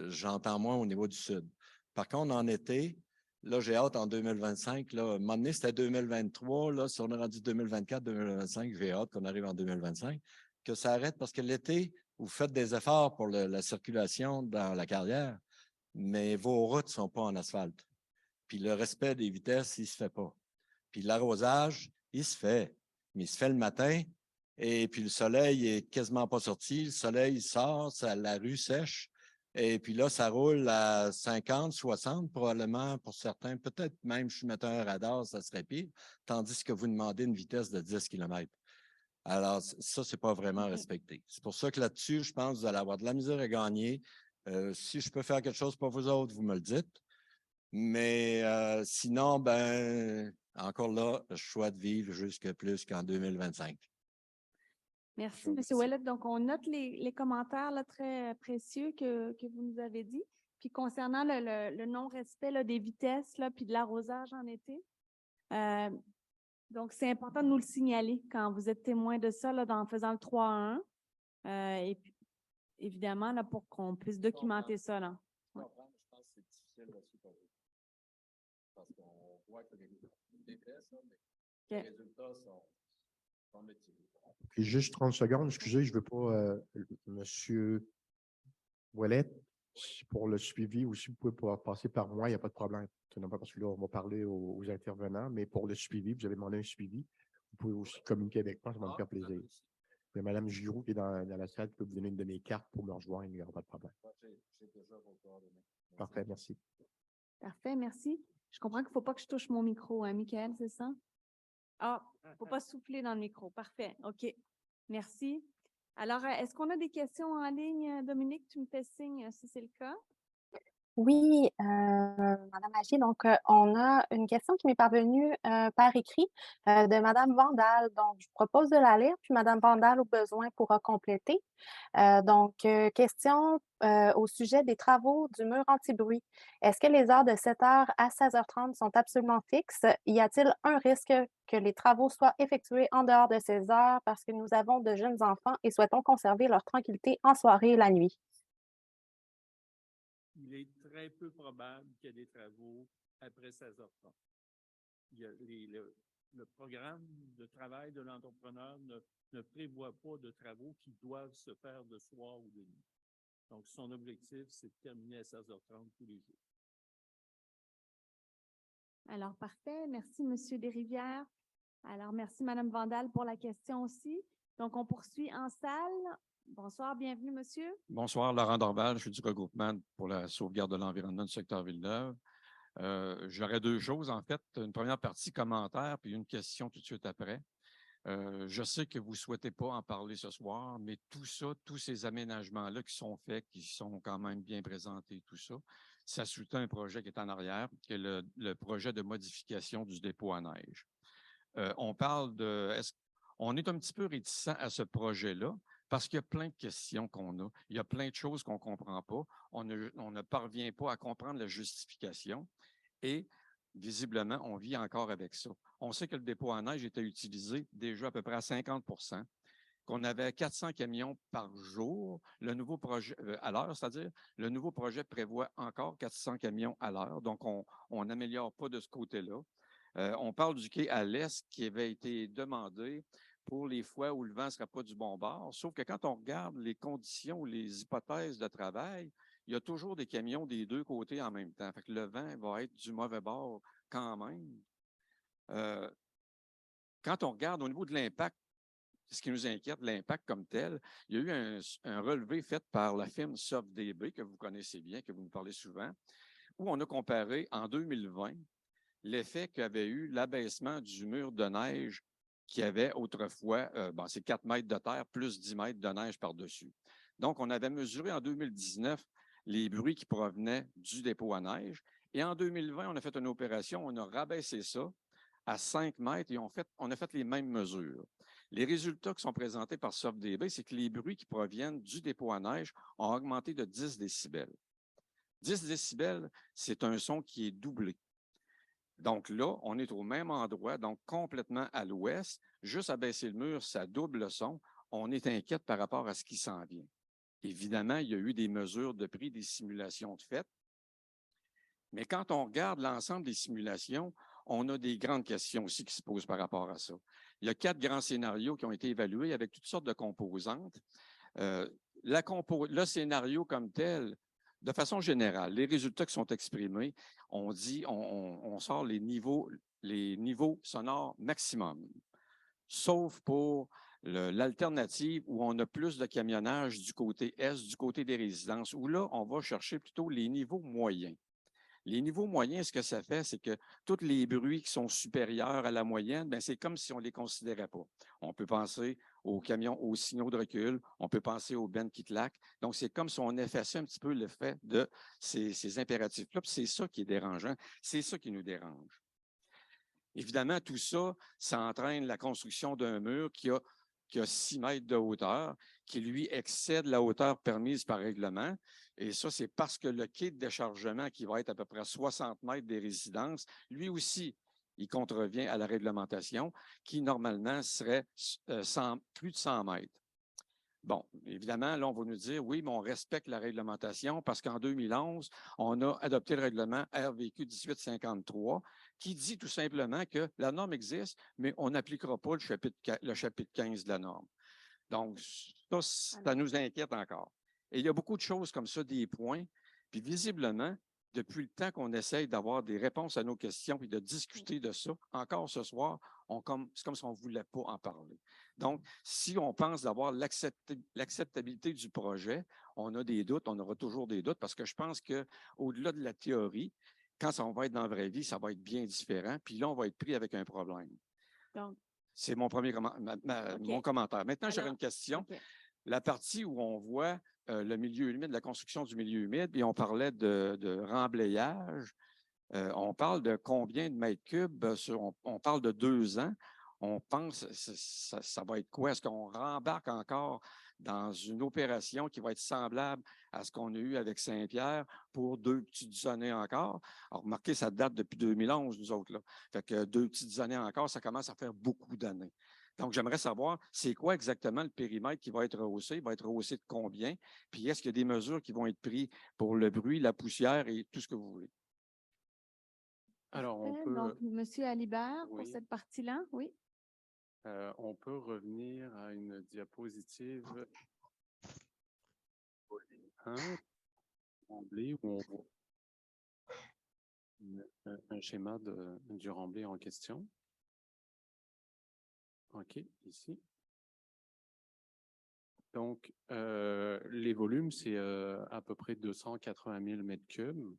j'entends moins au niveau du sud. Par contre, en été, là, j'ai hâte en 2025. Là, à un moment donné, c'était 2023. Là, si on est rendu 2024, 2025, j'ai hâte qu'on arrive en 2025, que ça arrête parce que l'été, vous faites des efforts pour la circulation dans la carrière, mais vos routes ne sont pas en asphalte. Puis le respect des vitesses, il ne se fait pas. Puis l'arrosage, il se fait. Mais il se fait le matin et puis le soleil est quasiment pas sorti. Le soleil sort, la rue sèche. Et puis là, ça roule à 50, 60 probablement pour certains. Peut-être même, je mettais un radar, ça serait pire. Tandis que vous demandez une vitesse de 10 km. Alors, ça, c'est pas vraiment respecté. C'est pour ça que là-dessus, je pense que vous allez avoir de la misère à gagner. Si je peux faire quelque chose pour vous autres, vous me le dites. Mais sinon, ben, encore là, je souhaite vivre jusque plus qu'en 2025. Merci, vous M. remercie. Ouellet. Donc, on note les commentaires là, très précieux que vous nous avez dit. Puis, concernant le non-respect là, des vitesses là, puis de l'arrosage en été, donc, c'est important de nous le signaler quand vous êtes témoin de ça là, en faisant le 3-1. Et puis, évidemment, là, pour qu'on puisse documenter ça. Là. Je comprends, mais je pense que c'est difficile aussi pour vous. Parce qu'on voit que les détestent, mais les résultats sont métiers. Puis juste 30 secondes, excusez, je ne veux pas, Monsieur Ouellet, si pour le suivi aussi, vous pouvez passer par moi, il n'y a pas de problème. Non pas parce que là, on va parler aux intervenants, mais pour le suivi, vous avez demandé un suivi. Vous pouvez aussi communiquer avec moi, ça va me faire plaisir. Il y a Mme Giroux qui est dans la salle, qui peut vous donner une de mes cartes pour me rejoindre, il n'y aura pas de problème. J'ai déjà vos coordonnées. Parfait, merci. Parfait, merci. Je comprends qu'il ne faut pas que je touche mon micro, hein, Michael, c'est ça? Ah, il ne faut pas souffler dans le micro. Parfait, OK. Merci. Alors, est-ce qu'on a des questions en ligne? Dominique, tu me fais signe si c'est le cas. Oui, Madame Agier, donc on a une question qui m'est parvenue par écrit de Madame Vandal. Donc, je vous propose de la lire, puis Madame Vandal, au besoin, pourra compléter. Question au sujet des travaux du mur anti-bruit. Est-ce que les heures de 7h à 16h30 sont absolument fixes? Y a-t-il un risque que les travaux soient effectués en dehors de ces heures parce que nous avons de jeunes enfants et souhaitons conserver leur tranquillité en soirée et la nuit? Il est très peu probable qu'il y ait des travaux après 16h30. Le programme de travail de l'entrepreneur ne prévoit pas de travaux qui doivent se faire de soir ou de nuit. Donc, son objectif, c'est de terminer à 16h30 tous les jours. Alors, parfait. Merci, M. Desrivières. Alors, merci, Mme Vandal, pour la question aussi. Donc, on poursuit en salle. Bonsoir, bienvenue, monsieur. Bonsoir, Laurent Dorval, je suis du regroupement pour la sauvegarde de l'environnement du secteur Villeneuve. J'aurais deux choses, en fait. Une première partie commentaire, puis une question tout de suite après. Je sais que vous ne souhaitez pas en parler ce soir, mais tout ça, tous ces aménagements-là qui sont faits, qui sont quand même bien présentés, tout ça, ça soutient un projet qui est en arrière, qui est le projet de modification du dépôt à neige. On parle de... On est un petit peu réticent à ce projet-là parce qu'il y a plein de questions qu'on a. Il y a plein de choses qu'on ne comprend pas. On ne parvient pas à comprendre la justification et visiblement, on vit encore avec ça. On sait que le dépôt à neige était utilisé déjà à peu près à 50 %, qu'on avait 400 camions par jour. Le nouveau projet, à l'heure, c'est-à-dire, le nouveau projet prévoit encore 400 camions à l'heure. Donc, on n'améliore pas de ce côté-là. On parle du quai à l'est qui avait été demandé pour les fois où le vent ne sera pas du bon bord. Sauf que quand on regarde les conditions, les hypothèses de travail, il y a toujours des camions des deux côtés en même temps. Fait que le vent va être du mauvais bord quand même. Quand on regarde au niveau de l'impact, ce qui nous inquiète, l'impact comme tel, il y a eu un relevé fait par la firme SoftDB, que vous connaissez bien, que vous nous parlez souvent, où on a comparé en 2020 l'effet qu'avait eu l'abaissement du mur de neige qui avait autrefois, c'est 4 mètres de terre plus 10 mètres de neige par-dessus. Donc, on avait mesuré en 2019 les bruits qui provenaient du dépôt à neige. Et en 2020, on a fait une opération, on a rabaissé ça à 5 mètres et on a fait les mêmes mesures. Les résultats qui sont présentés par SoftDB, c'est que les bruits qui proviennent du dépôt à neige ont augmenté de 10 décibels. 10 décibels, c'est un son qui est doublé. Donc là, on est au même endroit, donc complètement à l'ouest. Juste à baisser le mur, ça double le son. On est inquiète par rapport à ce qui s'en vient. Évidemment, il y a eu des mesures de prix, des simulations de fait. Mais quand on regarde l'ensemble des simulations, on a des grandes questions aussi qui se posent par rapport à ça. Il y a 4 grands scénarios qui ont été évalués avec toutes sortes de composantes. Le scénario comme tel, de façon générale, les résultats qui sont exprimés, on sort les niveaux sonores maximum, sauf pour l'alternative où on a plus de camionnage du côté est, du côté des résidences, où là, on va chercher plutôt les niveaux moyens. Les niveaux moyens, ce que ça fait, c'est que tous les bruits qui sont supérieurs à la moyenne, ben, c'est comme si on ne les considérait pas. On peut penser aux camions, aux signaux de recul, on peut penser aux bennes qui claquent. Donc, c'est comme si on effaçait un petit peu l'effet de ces impératifs-là. Puis c'est ça qui est dérangeant, c'est ça qui nous dérange. Évidemment, tout ça, ça entraîne la construction d'un mur qui a 6 mètres de hauteur, qui lui excède la hauteur permise par règlement. Et ça, c'est parce que le quai de déchargement, qui va être à peu près 60 mètres des résidences, lui aussi, il contrevient à la réglementation, qui normalement serait plus de 100 mètres. Bon, évidemment, là, on va nous dire, oui, mais on respecte la réglementation parce qu'en 2011, on a adopté le règlement RVQ 1853 qui dit tout simplement que la norme existe, mais on n'appliquera pas le chapitre 15 de la norme. Donc, ça nous inquiète encore. Et il y a beaucoup de choses comme ça, des points, puis visiblement, depuis le temps qu'on essaye d'avoir des réponses à nos questions et de discuter de ça, encore ce soir, c'est comme si on ne voulait pas en parler. Donc, si on pense d'avoir l'acceptabilité du projet, on a des doutes, on aura toujours des doutes, parce que je pense qu'au-delà de la théorie, quand ça va être dans la vraie vie, ça va être bien différent, puis là, on va être pris avec un problème. C'est mon premier mon commentaire. Maintenant, j'aurais une question. Okay. La partie où on voit le milieu humide, la construction du milieu humide, et on parlait de remblayage. On parle de combien de mètres cubes? On parle de 2 ans. On pense, ça va être quoi? Est-ce qu'on rembarque encore dans une opération qui va être semblable à ce qu'on a eu avec Saint-Pierre pour 2 petites années encore? Alors, remarquez, ça date depuis 2011, nous autres, là. Fait que 2 petites années encore, ça commence à faire beaucoup d'années. Donc, j'aimerais savoir, c'est quoi exactement le périmètre qui va être rehaussé? Il va être rehaussé de combien? Puis, est-ce qu'il y a des mesures qui vont être prises pour le bruit, la poussière et tout ce que vous voulez? Alors, on peut, Donc, M. Alibert, pour oui. cette partie-là, oui. On peut revenir à une diapositive 1, remblai, où on voit un schéma du remblai en question. OK, ici. Donc, les volumes, c'est à peu près 280 000 mètres cubes.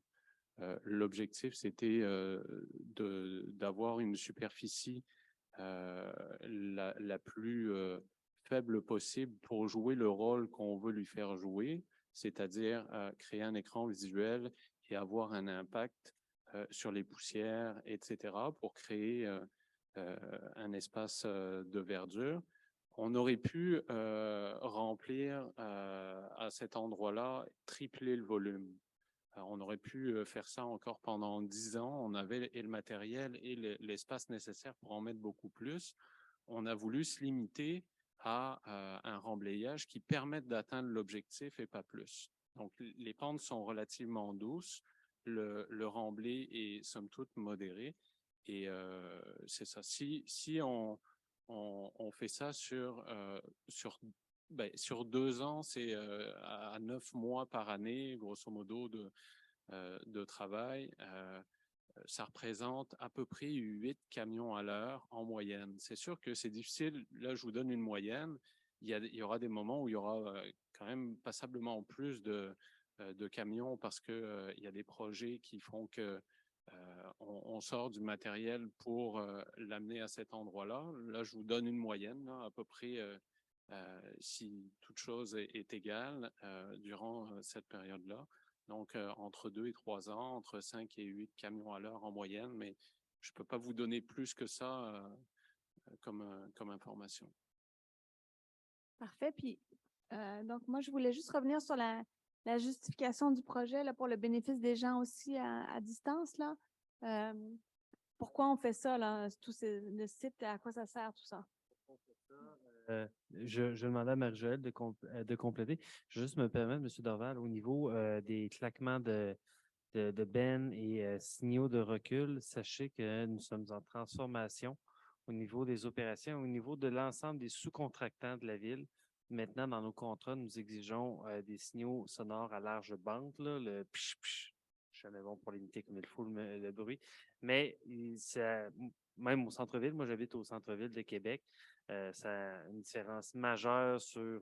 L'objectif, c'était d'avoir une superficie la plus faible possible pour jouer le rôle qu'on veut lui faire jouer, c'est-à-dire créer un écran visuel et avoir un impact sur les poussières, etc., pour créer un espace de verdure. On aurait pu remplir à cet endroit-là, tripler le volume. On aurait pu faire ça encore pendant 10 ans. On avait et le matériel et l'espace nécessaire pour en mettre beaucoup plus. On a voulu se limiter à un remblayage qui permette d'atteindre l'objectif et pas plus. Donc, les pentes sont relativement douces. Le remblai est somme toute modéré. Et c'est ça. Si on fait ça sur 2 ans, c'est à 9 mois par année, grosso modo, de travail. Ça représente à peu près 8 camions à l'heure en moyenne. C'est sûr que c'est difficile. Là, je vous donne une moyenne. Il y aura des moments où il y aura quand même passablement plus de camions parce que il y a des projets qui font que on sort du matériel pour l'amener à cet endroit-là. Là, je vous donne une moyenne, là, à peu près, si toute chose est égale durant cette période-là. Donc, entre 2 et 3 ans, entre 5 et 8 camions à l'heure en moyenne, mais je ne peux pas vous donner plus que ça comme information. Parfait. Puis, donc, moi, je voulais juste revenir sur la justification du projet là, pour le bénéfice des gens aussi à distance. Là. Pourquoi on fait ça, là, le site, à quoi ça sert, tout ça? Je demandais à Marie-Joëlle de compléter. Je vais juste me permettre, M. Dorval, au niveau des claquements de bennes et signaux de recul, sachez que nous sommes en transformation au niveau des opérations, au niveau de l'ensemble des sous-contractants de la ville. Maintenant, dans nos contrats, nous exigeons des signaux sonores à large bande, là, le psh-psh. suis jamais bon pour limiter comme il faut le bruit, mais même au centre-ville, moi j'habite au centre-ville de Québec, ça a une différence majeure sur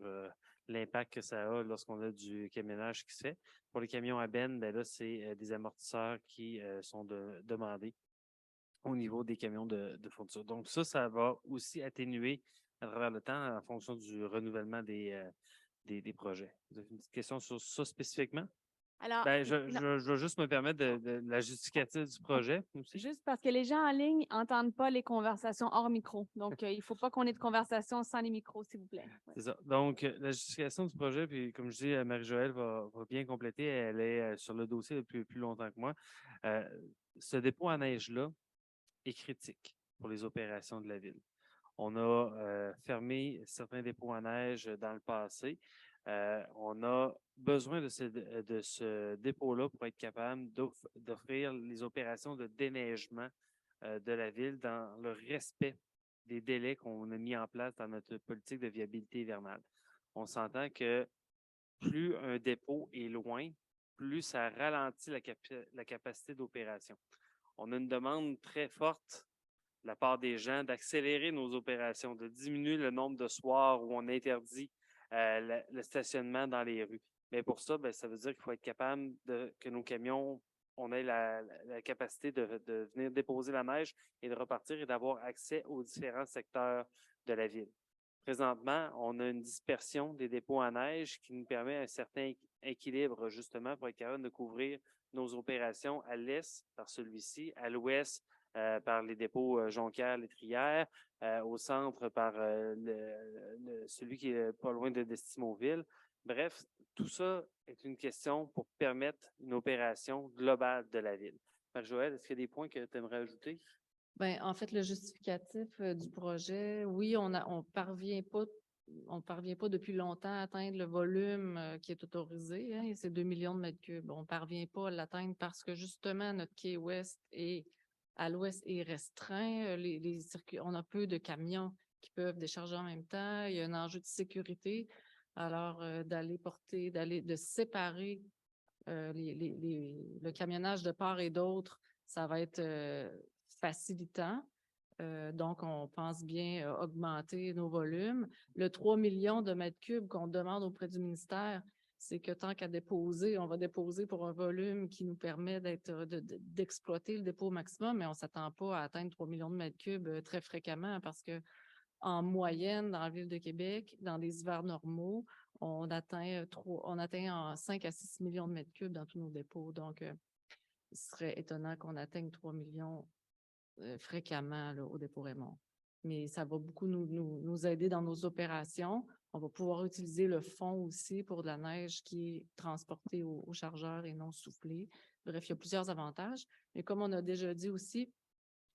l'impact que ça a lorsqu'on a du camionnage qui se fait. Pour les camions à benne, ben là, c'est des amortisseurs qui sont demandés au niveau des camions de fourniture. Donc ça va aussi atténuer à travers le temps en fonction du renouvellement des projets. Vous avez une petite question sur ça spécifiquement? Alors, Ben, je non, vais juste me permettre de la justificative du projet aussi. juste parce que les gens en ligne n'entendent pas les conversations hors micro. Donc, il ne faut pas qu'on ait de conversation sans les micros, s'il vous plaît. Ouais. C'est ça. Donc, la justification du projet, puis comme je dis, Marie-Joëlle va bien compléter. Elle est sur le dossier depuis plus longtemps que moi. Ce dépôt à neige-là est critique pour les opérations de la ville. On a fermé certains dépôts à neige dans le passé. On a besoin de ce dépôt-là pour être capable d'offrir les opérations de déneigement de la ville dans le respect des délais qu'on a mis en place dans notre politique de viabilité hivernale. On s'entend que plus un dépôt est loin, plus ça ralentit la capacité d'opération. On a une demande très forte de la part des gens d'accélérer nos opérations, de diminuer le nombre de soirs où on interdit le stationnement dans les rues. Mais pour ça, ben, ça veut dire qu'il faut être capable que nos camions, on ait la capacité de venir déposer la neige et de repartir et d'avoir accès aux différents secteurs de la ville. Présentement, on a une dispersion des dépôts à neige qui nous permet un certain équilibre justement pour être capable de couvrir nos opérations à l'est par celui-ci, à l'ouest par les dépôts Jonquière, Létrière, au centre par celui qui est pas loin d'Estimauville. Bref, tout ça est une question pour permettre une opération globale de la ville. Marie-Joëlle, est-ce qu'il y a des points que tu aimerais ajouter? Ben, en fait, le justificatif du projet, oui, on parvient pas depuis longtemps à atteindre le volume qui est autorisé, hein, c'est 2 millions de mètres cubes. On parvient pas à l'atteindre parce que justement, notre quai ouest à l'ouest est restreint. Les circuits, on a peu de camions qui peuvent décharger en même temps. Il y a un enjeu de sécurité. Alors, de séparer le camionnage de part et d'autre, ça va être facilitant. Donc, on pense bien augmenter nos volumes. Le 3 millions de mètres cubes qu'on demande auprès du ministère, c'est que tant qu'à déposer, on va déposer pour un volume qui nous permet d'exploiter le dépôt au maximum, mais on ne s'attend pas à atteindre 3 millions de mètres cubes très fréquemment parce que en moyenne, dans la ville de Québec, dans des hivers normaux, on atteint 5 à 6 millions de mètres cubes dans tous nos dépôts. Donc, il serait étonnant qu'on atteigne 3 millions fréquemment là, au dépôt Raymond. Mais ça va beaucoup nous aider dans nos opérations. On va pouvoir utiliser le fond aussi pour de la neige qui est transportée au chargeur et non soufflée. Bref, il y a plusieurs avantages. Mais comme on a déjà dit aussi,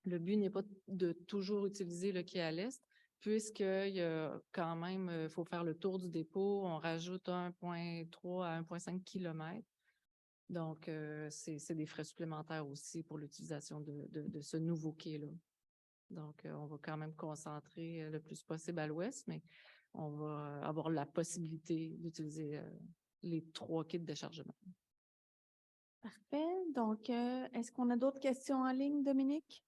le but n'est pas de toujours utiliser le quai à l'est, puisqu'il y a quand même, faut faire le tour du dépôt. On rajoute 1,3 à 1,5 km. Donc, c'est des frais supplémentaires aussi pour l'utilisation de ce nouveau quai-là. Donc, on va quand même concentrer le plus possible à l'ouest, mais on va avoir la possibilité d'utiliser les 3 quais de déchargement. Parfait. Donc, est-ce qu'on a d'autres questions en ligne, Dominique?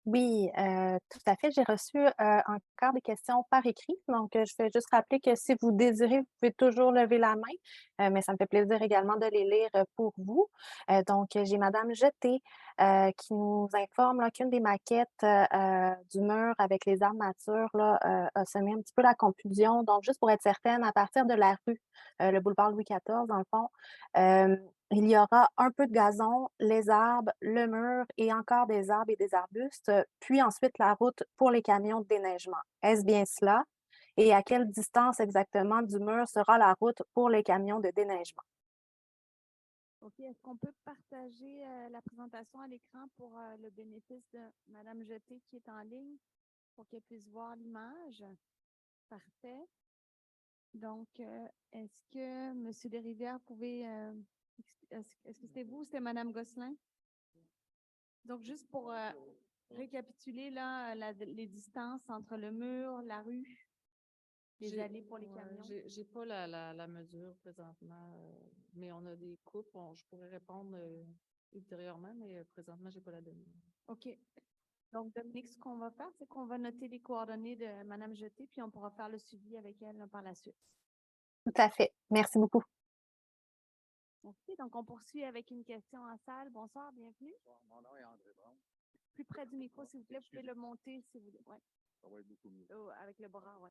Oui, tout à fait. J'ai reçu encore des questions par écrit. Donc, je vais juste rappeler que si vous désirez, vous pouvez toujours lever la main, mais ça me fait plaisir également de les lire pour vous. Donc, j'ai Madame Jeté qui nous informe là, qu'une des maquettes du mur avec les armatures là, a semé un petit peu la confusion. Donc, juste pour être certaine, à partir de la rue, le boulevard Louis XIV, dans le fond, il y aura un peu de gazon, les arbres, le mur et encore des arbres et des arbustes, puis ensuite la route pour les camions de déneigement. Est-ce bien cela? Et à quelle distance exactement du mur sera la route pour les camions de déneigement? OK. Est-ce qu'on peut partager la présentation à l'écran pour le bénéfice de Mme Jeté qui est en ligne pour qu'elle puisse voir l'image? Parfait. Donc, est-ce que M. Desrivières pouvait... est-ce que c'était vous ou c'était Mme Gosselin? Donc, juste pour récapituler là, les distances entre le mur, la rue, les allées pour les camions. J'ai pas la mesure présentement. mais on a des coupes. Je pourrais répondre ultérieurement, mais présentement, je n'ai pas la donnée. OK. Donc, Dominique, ce qu'on va faire, c'est qu'on va noter les coordonnées de Mme Jeté, puis on pourra faire le suivi avec elle là, par la suite. Tout à fait. Merci beaucoup. Merci. Donc, on poursuit avec une question en salle. Bonsoir, bienvenue. Mon nom est André Brown. Plus près du micro, s'il vous plaît. Vous pouvez le monter, si vous voulez. Ouais. Ça va être beaucoup mieux. Oh, avec le bras, oui.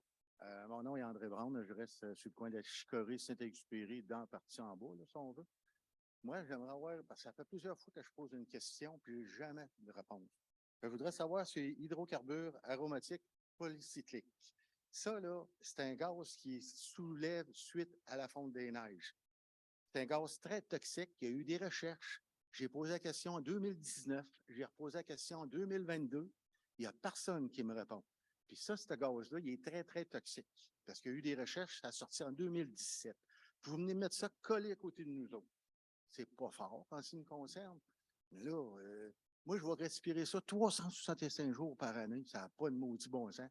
Mon nom est André Brown. Je reste sur le coin de Chicorée, Saint-Exupéry, dans la partie en bas, là, si on veut. Moi, j'aimerais avoir, parce que ça fait plusieurs fois que je pose une question, puis jamais de réponse. Je voudrais savoir si hydrocarbures aromatiques polycycliques. Ça, là, c'est un gaz qui soulève suite à la fonte des neiges. C'est un gaz très toxique. Il y a eu des recherches. J'ai posé la question en 2019. J'ai reposé la question en 2022. Il n'y a personne qui me répond. Puis ça, ce gaz-là, il est très, très toxique. Parce qu'il y a eu des recherches, ça a sorti en 2017. Vous venez mettre ça collé à côté de nous autres. C'est pas fort en ce qui me concerne. Mais là, moi, je vais respirer ça 365 jours par année. Ça n'a pas de maudit bon sens.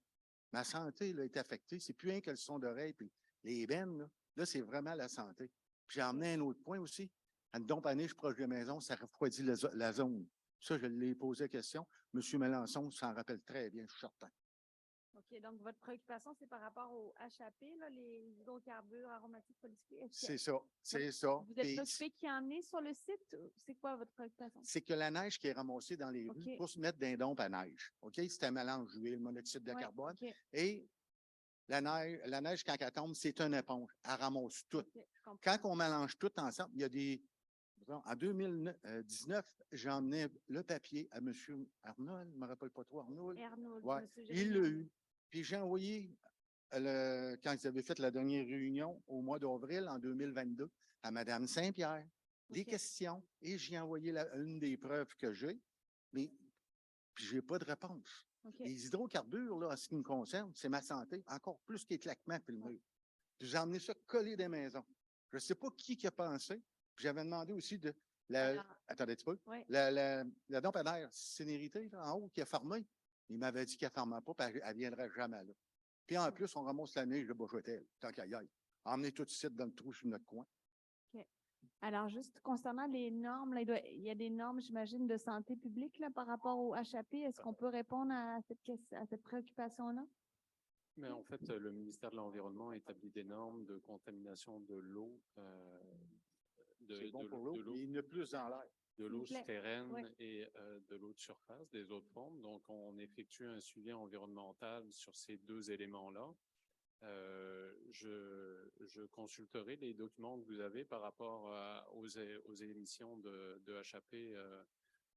Ma santé là, est affectée. C'est plus rien que le son d'oreille puis les bennes. Là, c'est vraiment la santé. Puis j'ai emmené un autre point aussi. À une dompe année, je suis proche de la maison, ça refroidit la zone. Ça, je l'ai posé la question. M. Mélenchon s'en rappelle très bien, je suis certain. OK, donc votre préoccupation, c'est par rapport au HAP, là, les hydrocarbures aromatiques polycycliques. C'est ça, c'est ça. Vous êtes préoccupé qu'il y en ait sur le site? C'est quoi votre préoccupation? C'est que la neige qui est ramassée dans les rues pour se mettre dans les dompes à neige. OK? C'est un mélange d'huile, monoxyde de carbone. OK. Et la neige, quand elle tombe, c'est une éponge. Elle ramasse tout. OK, je comprends. Quand on mélange tout ensemble, il y a des. En 2019, j'ai emmené le papier à M. Arnold, je ne me rappelle pas trop, Arnold. Arnold, Ouais, monsieur il l'a Jérémy. eu. Puis j'ai envoyé, quand ils avaient fait la dernière réunion au mois d'avril en 2022, à Mme Saint-Pierre, des OK. questions, et j'ai envoyé une des preuves que j'ai, mais puis j'ai pas de réponse. OK. Les hydrocarbures, là, en ce qui me concerne, c'est ma santé, encore plus qu'éclatement puis le mur. Puis j'ai emmené ça collé des maisons. Je ne sais pas qui a pensé. Puis j'avais demandé aussi de Alors, attendez un petit peu. oui. La dompe à d'air Sénérité, là, en haut, qui a fermé. Il m'avait dit qu'elle ne fermait pas, puis elle ne viendrait jamais là. Puis en plus, on ramasse la neige de Bochotel, tant qu'à y aille. Emmenez tout de suite dans le trou sur notre coin. OK. Alors, juste concernant les normes, là, il y a des normes, j'imagine, de santé publique là, par rapport au HAP. Est-ce qu'on peut répondre à cette préoccupation-là? Mais en fait, le ministère de l'Environnement établit des normes de contamination de l'eau, C'est bon pour l'eau, mais il y en a plus dans l'air. de l'eau S'il vous plaît. souterraine Oui. et de l'eau de surface, des eaux de forme. Donc, on effectue un suivi environnemental sur ces deux éléments-là. Je consulterai les documents que vous avez par rapport aux émissions de HAP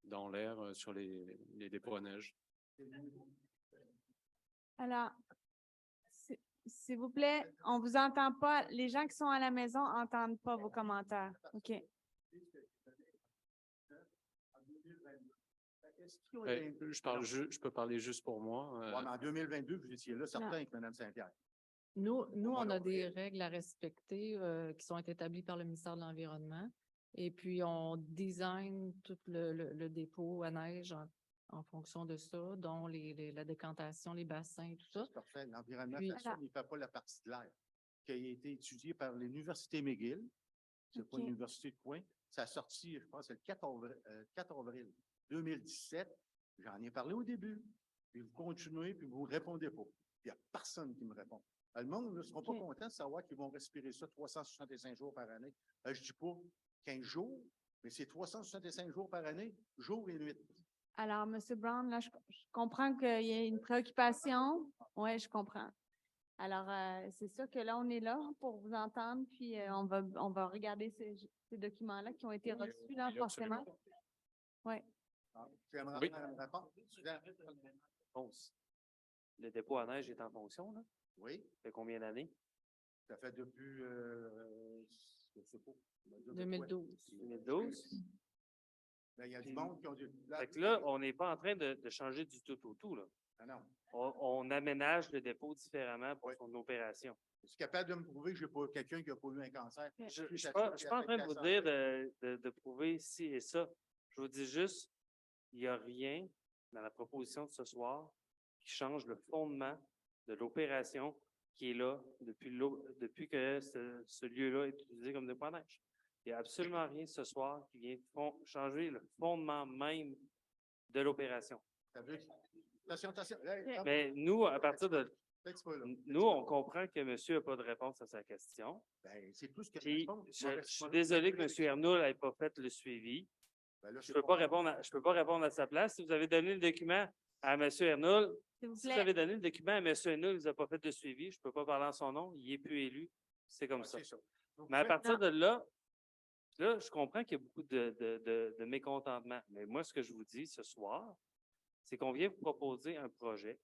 dans l'air sur les dépôts à neige. Alors, s'il vous plaît, on ne vous entend pas. Les gens qui sont à la maison n'entendent pas vos commentaires. OK. Je peux parler juste pour moi. Ouais, mais en 2022, vous étiez là, certain, avec Mme Saint-Pierre. Nous, on a Voilà. des règles à respecter qui sont établies par le ministère de l'Environnement. Et puis, on design tout le dépôt à neige en fonction de ça, dont la décantation, les bassins et tout ça. C'est parfait. L'environnement Puis- fait ça, mais il ne fait pas la partie de l'air, qui a été étudiée par l'Université McGill. C'est pas OK. une université de coin. Ça a sorti, je pense, le 4 avril 2017. J'en ai parlé au début. Puis vous continuez, puis vous ne répondez pas. Il n'y a personne qui me répond. Le monde ne sera pas OK. content de savoir qu'ils vont respirer ça 365 jours par année. Je ne dis pas 15 jours, mais c'est 365 jours par année, jour et nuit. Alors, M. Brown, là, je comprends qu'il y a une préoccupation. Oui, je comprends. Alors, c'est sûr que là, on est là pour vous entendre, puis on va regarder ces documents-là qui ont été reçus, là, Oui, forcément. absolument. Oui. J'aimerais Oui. avoir une réponse. Réponse. Le dépôt à neige est en fonction, là? Oui, Ça fait combien d'années? ça fait depuis, je sais pas. 2012. 2012? Ben, il y a du monde qui ont dû. Fait que là, on n'est pas en train de changer du tout au tout, là. Ah non. On aménage le dépôt différemment pour Oui. son opération. Je suis capable de me prouver que je n'ai pas quelqu'un qui n'a pas eu un cancer. Je ne suis pas en train de vous dire de prouver ci et ça. Je vous dis juste, il n'y a rien dans la proposition de ce soir qui change le fondement de l'opération qui est là depuis que ce lieu-là est utilisé comme dépôt à neige. Il n'y a absolument rien ce soir qui vient changer le fondement même de l'opération. Attention. Hey, hop, Mais nous, à partir de peut-être pas là. nous, on comprend que monsieur n'a pas de réponse à sa question. Ben, c'est tout ce que Puis, réponds. je suis désolé que M. Ernault n'ait pas fait le suivi. Ben là, Je ne peux pas répondre à sa place. Si vous avez donné le document à M. Ernault, S'il vous si vous plaît. avez donné le document à M. Ernault, il n'a pas fait de suivi. Je ne peux pas parler en son nom. Il n'est plus élu. C'est comme ça. c'est ça. Donc, Mais à faites- partir de là, je comprends qu'il y a beaucoup de mécontentement. Mais moi, ce que je vous dis ce soir, c'est qu'on vient vous proposer un projet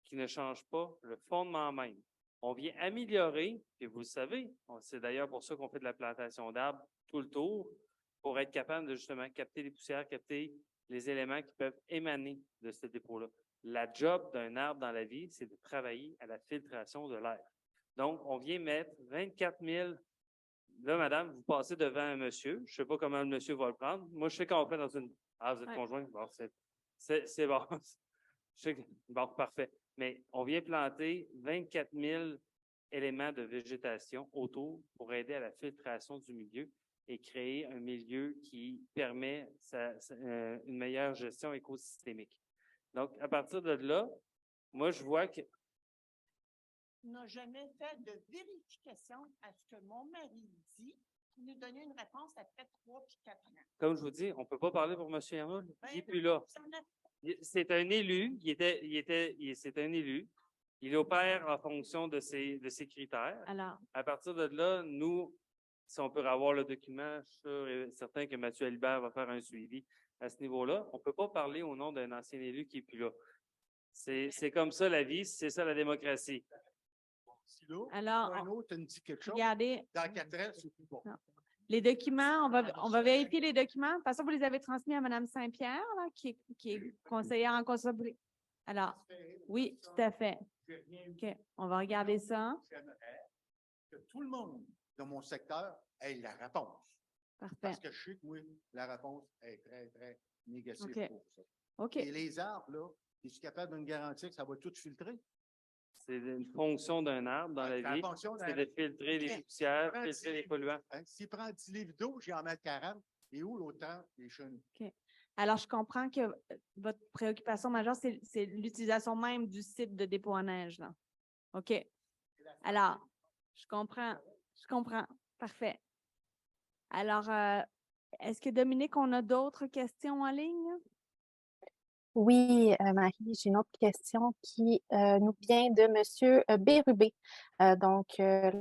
qui ne change pas le fondement même. On vient améliorer, et vous le savez, c'est d'ailleurs pour ça qu'on fait de la plantation d'arbres tout le tour, pour être capable de justement capter les poussières, capter les éléments qui peuvent émaner de ce dépôt-là. La job d'un arbre dans la vie, c'est de travailler à la filtration de l'air. Donc, on vient mettre 24 000. Là, madame, vous passez devant un monsieur. Je ne sais pas comment le monsieur va le prendre. Moi, je sais qu'on fait dans une. Ah, vous êtes Ouais. conjoint? Bon, c'est bon. Je sais que... Bon, parfait. Mais on vient planter 24 000 éléments de végétation autour pour aider à la filtration du milieu et créer un milieu qui permet une meilleure gestion écosystémique. Donc, à partir de là, moi, je vois que n'a jamais fait de vérification à ce que mon mari dit, pour nous donner une réponse après 3 puis 4 ans. comme je vous dis, on ne peut pas parler pour M. Arnold. Il n'est Ben, plus là. ça n'a- C'est un élu. C'est un élu. Il opère en fonction de ses critères. Alors, À partir de là, nous, si on peut avoir le document, je suis sûr et certain que Mathieu Alibert va faire un suivi à ce niveau-là. On ne peut pas parler au nom d'un ancien élu qui n'est plus là. C'est comme ça la vie, c'est ça la démocratie. Si là, Alors, un autre me dit quelque chose, regardez, dans 4 ans, c'est plus bon. Non. Les documents, on va vérifier les documents. De toute façon, vous les avez transmis à Mme Saint-Pierre, là, qui est conseillère en consommation. Alors, oui, tout à fait. OK, on va regarder ça. J'aimerais que tout le monde dans mon secteur ait la réponse. Parfait. Parce que je sais que oui, la réponse est très, très négative OK. pour ça. OK. Et les arbres, là, es-tu capable de me garantir que ça va tout filtrer? C'est une fonction d'un arbre dans Ouais, la c'est vie, la fonction d'un c'est de filtrer les OK. poussières, Prends filtrer 10 les polluants. Hein? S'il prend 10 livres d'eau, j'en mets 40. Et où l'autant des chenilles? OK. Alors, je comprends que votre préoccupation majeure, c'est l'utilisation même du site de dépôt en neige, là. OK. Alors, je comprends. Parfait. Alors, est-ce que Dominique, on a d'autres questions en ligne? Oui, Marie, j'ai une autre question qui nous vient de M. Bérubé. La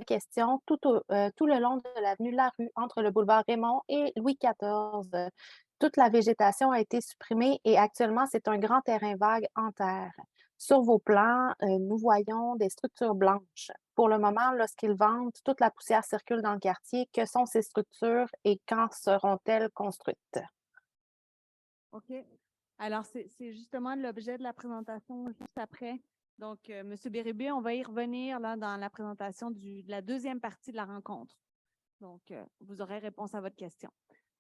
question, tout le long de l'avenue Larue, entre le boulevard Raymond et Louis XIV, toute la végétation a été supprimée et actuellement, c'est un grand terrain vague en terre. Sur vos plans, nous voyons des structures blanches. Pour le moment, lorsqu'ils vendent, toute la poussière circule dans le quartier. Que sont ces structures et quand seront-elles construites? OK. Alors, c'est justement l'objet de la présentation juste après. Donc, M. Bérubé, on va y revenir là, dans la présentation de la deuxième partie de la rencontre. Donc, vous aurez réponse à votre question.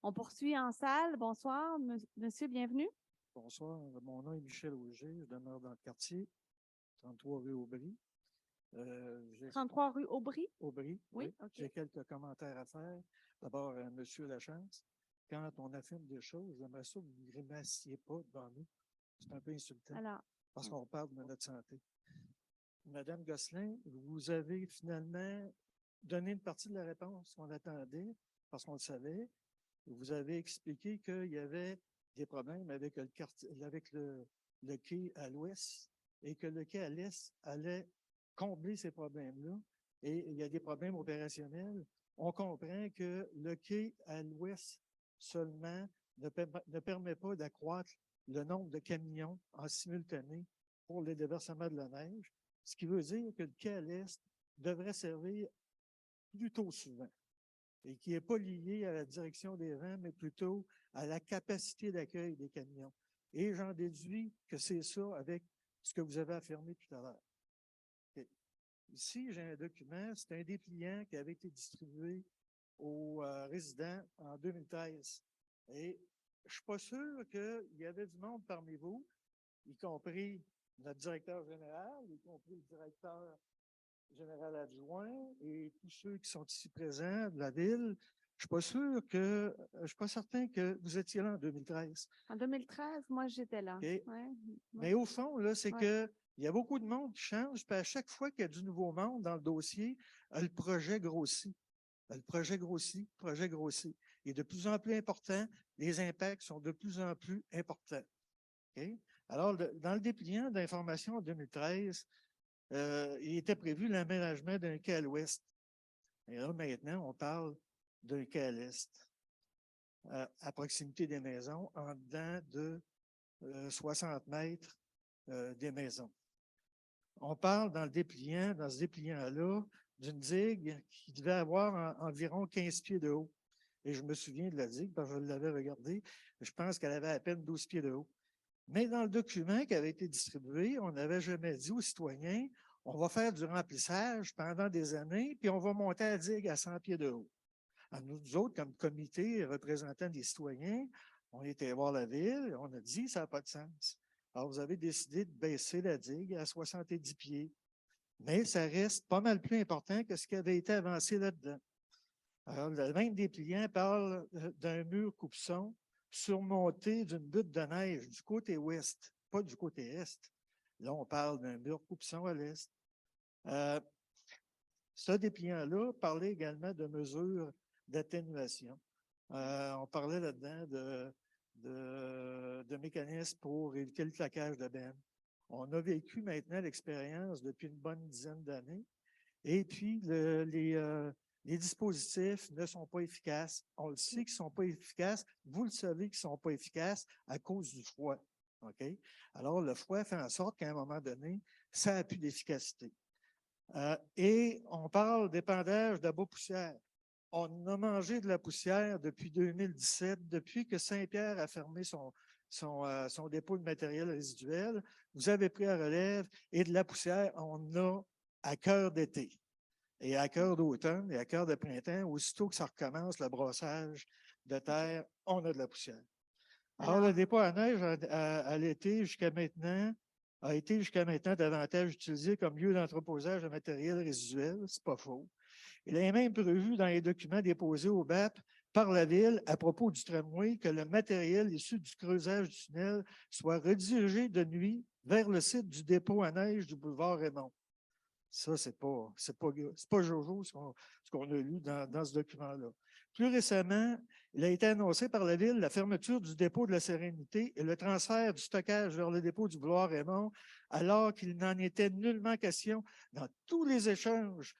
On poursuit en salle. Bonsoir, monsieur, bienvenue. Bonsoir, mon nom est Michel Auger, je demeure dans le quartier, 33 rue Aubry. 33 rue Aubry? Aubry, Oui, OK. J'ai quelques commentaires à faire. D'abord, Monsieur Lachance, quand on affirme des choses, j'aimerais ça que vous ne grimaciez pas devant nous. C'est un peu insultant. Alors, parce qu'on parle de notre santé. Madame Gosselin, vous avez finalement donné une partie de la réponse qu'on attendait, parce qu'on le savait. Vous avez expliqué qu'il y avait des problèmes avec le quai à l'ouest et que le quai à l'est allait combler ces problèmes-là. Et il y a des problèmes opérationnels. On comprend que le quai à l'ouest seulement ne permet pas d'accroître le nombre de camions en simultané pour le déversement de la neige, ce qui veut dire que le quai à l'est devrait servir plutôt souvent et qui n'est pas lié à la direction des vents, mais plutôt à la capacité d'accueil des camions. Et j'en déduis que c'est ça avec ce que vous avez affirmé tout à l'heure. Okay. Ici, j'ai un document, c'est un dépliant qui avait été distribué aux résidents en 2013. Et je ne suis pas sûr qu'il y avait du monde parmi vous, y compris notre directeur général, y compris le directeur général adjoint et tous ceux qui sont ici présents de la ville, je suis pas certain que vous étiez là en 2013. En 2013, moi, j'étais là. OK. Ouais, Mais au fond, là, c'est Ouais. que il y a beaucoup de monde qui change, puis à chaque fois qu'il y a du nouveau monde dans le dossier, le projet grossit. Le projet grossit, le projet grossit. Il est de plus en plus important, les impacts sont de plus en plus importants. OK? Alors, dans le dépliant d'information en 2013, il était prévu l'aménagement d'un quai à l'ouest. Et là, maintenant, on parle d'un quai à l'est, à proximité des maisons, en dedans de 60 mètres des maisons. On parle dans ce dépliant-là, d'une digue qui devait avoir environ 15 pieds de haut. Et je me souviens de la digue, parce que je l'avais regardée. Je pense qu'elle avait à peine 12 pieds de haut. Mais dans le document qui avait été distribué, on n'avait jamais dit aux citoyens, on va faire du remplissage pendant des années, puis on va monter la digue à 100 pieds de haut. Alors, nous autres, comme comité représentant des citoyens, on était voir la ville, on a dit, ça n'a pas de sens. Alors, vous avez décidé de baisser la digue à 70 pieds. Mais ça reste pas mal plus important que ce qui avait été avancé là-dedans. Alors, le même dépliant parle d'un mur coupe-son surmonté d'une butte de neige du côté ouest, pas du côté est. Là, on parle d'un mur coupe-son à l'est. Ce dépliant-là parlait également de mesures d'atténuation. On parlait là-dedans de mécanismes pour éviter le claquage de benne. On a vécu maintenant l'expérience depuis une bonne dizaine d'années. Et puis, les dispositifs ne sont pas efficaces. On le sait qu'ils ne sont pas efficaces. Vous le savez qu'ils ne sont pas efficaces à cause du froid. OK? Alors, le froid fait en sorte qu'à un moment donné, ça n'a plus d'efficacité. Et on parle d'épandage d'abat-poussière. On a mangé de la poussière depuis 2017, depuis que Saint-Pierre a fermé son dépôt de matériel résiduel. Vous avez pris la relève et de la poussière, on a à cœur d'été et à cœur d'automne et à cœur de printemps. Aussitôt que ça recommence, le brossage de terre, on a de la poussière. Alors le dépôt à neige à l'été jusqu'à maintenant a été jusqu'à maintenant davantage utilisé comme lieu d'entreposage de matériel résiduel. C'est pas faux. Il est même prévu dans les documents déposés au BAP par la Ville à propos du tramway que le matériel issu du creusage du tunnel soit redirigé de nuit vers le site du dépôt à neige du boulevard Raymond. Ça, c'est pas Jojo ce qu'on a lu dans ce document-là. Plus récemment, il a été annoncé par la Ville la fermeture du dépôt de la Sérénité et le transfert du stockage vers le dépôt du boulevard Raymond, alors qu'il n'en était nullement question dans tous les échanges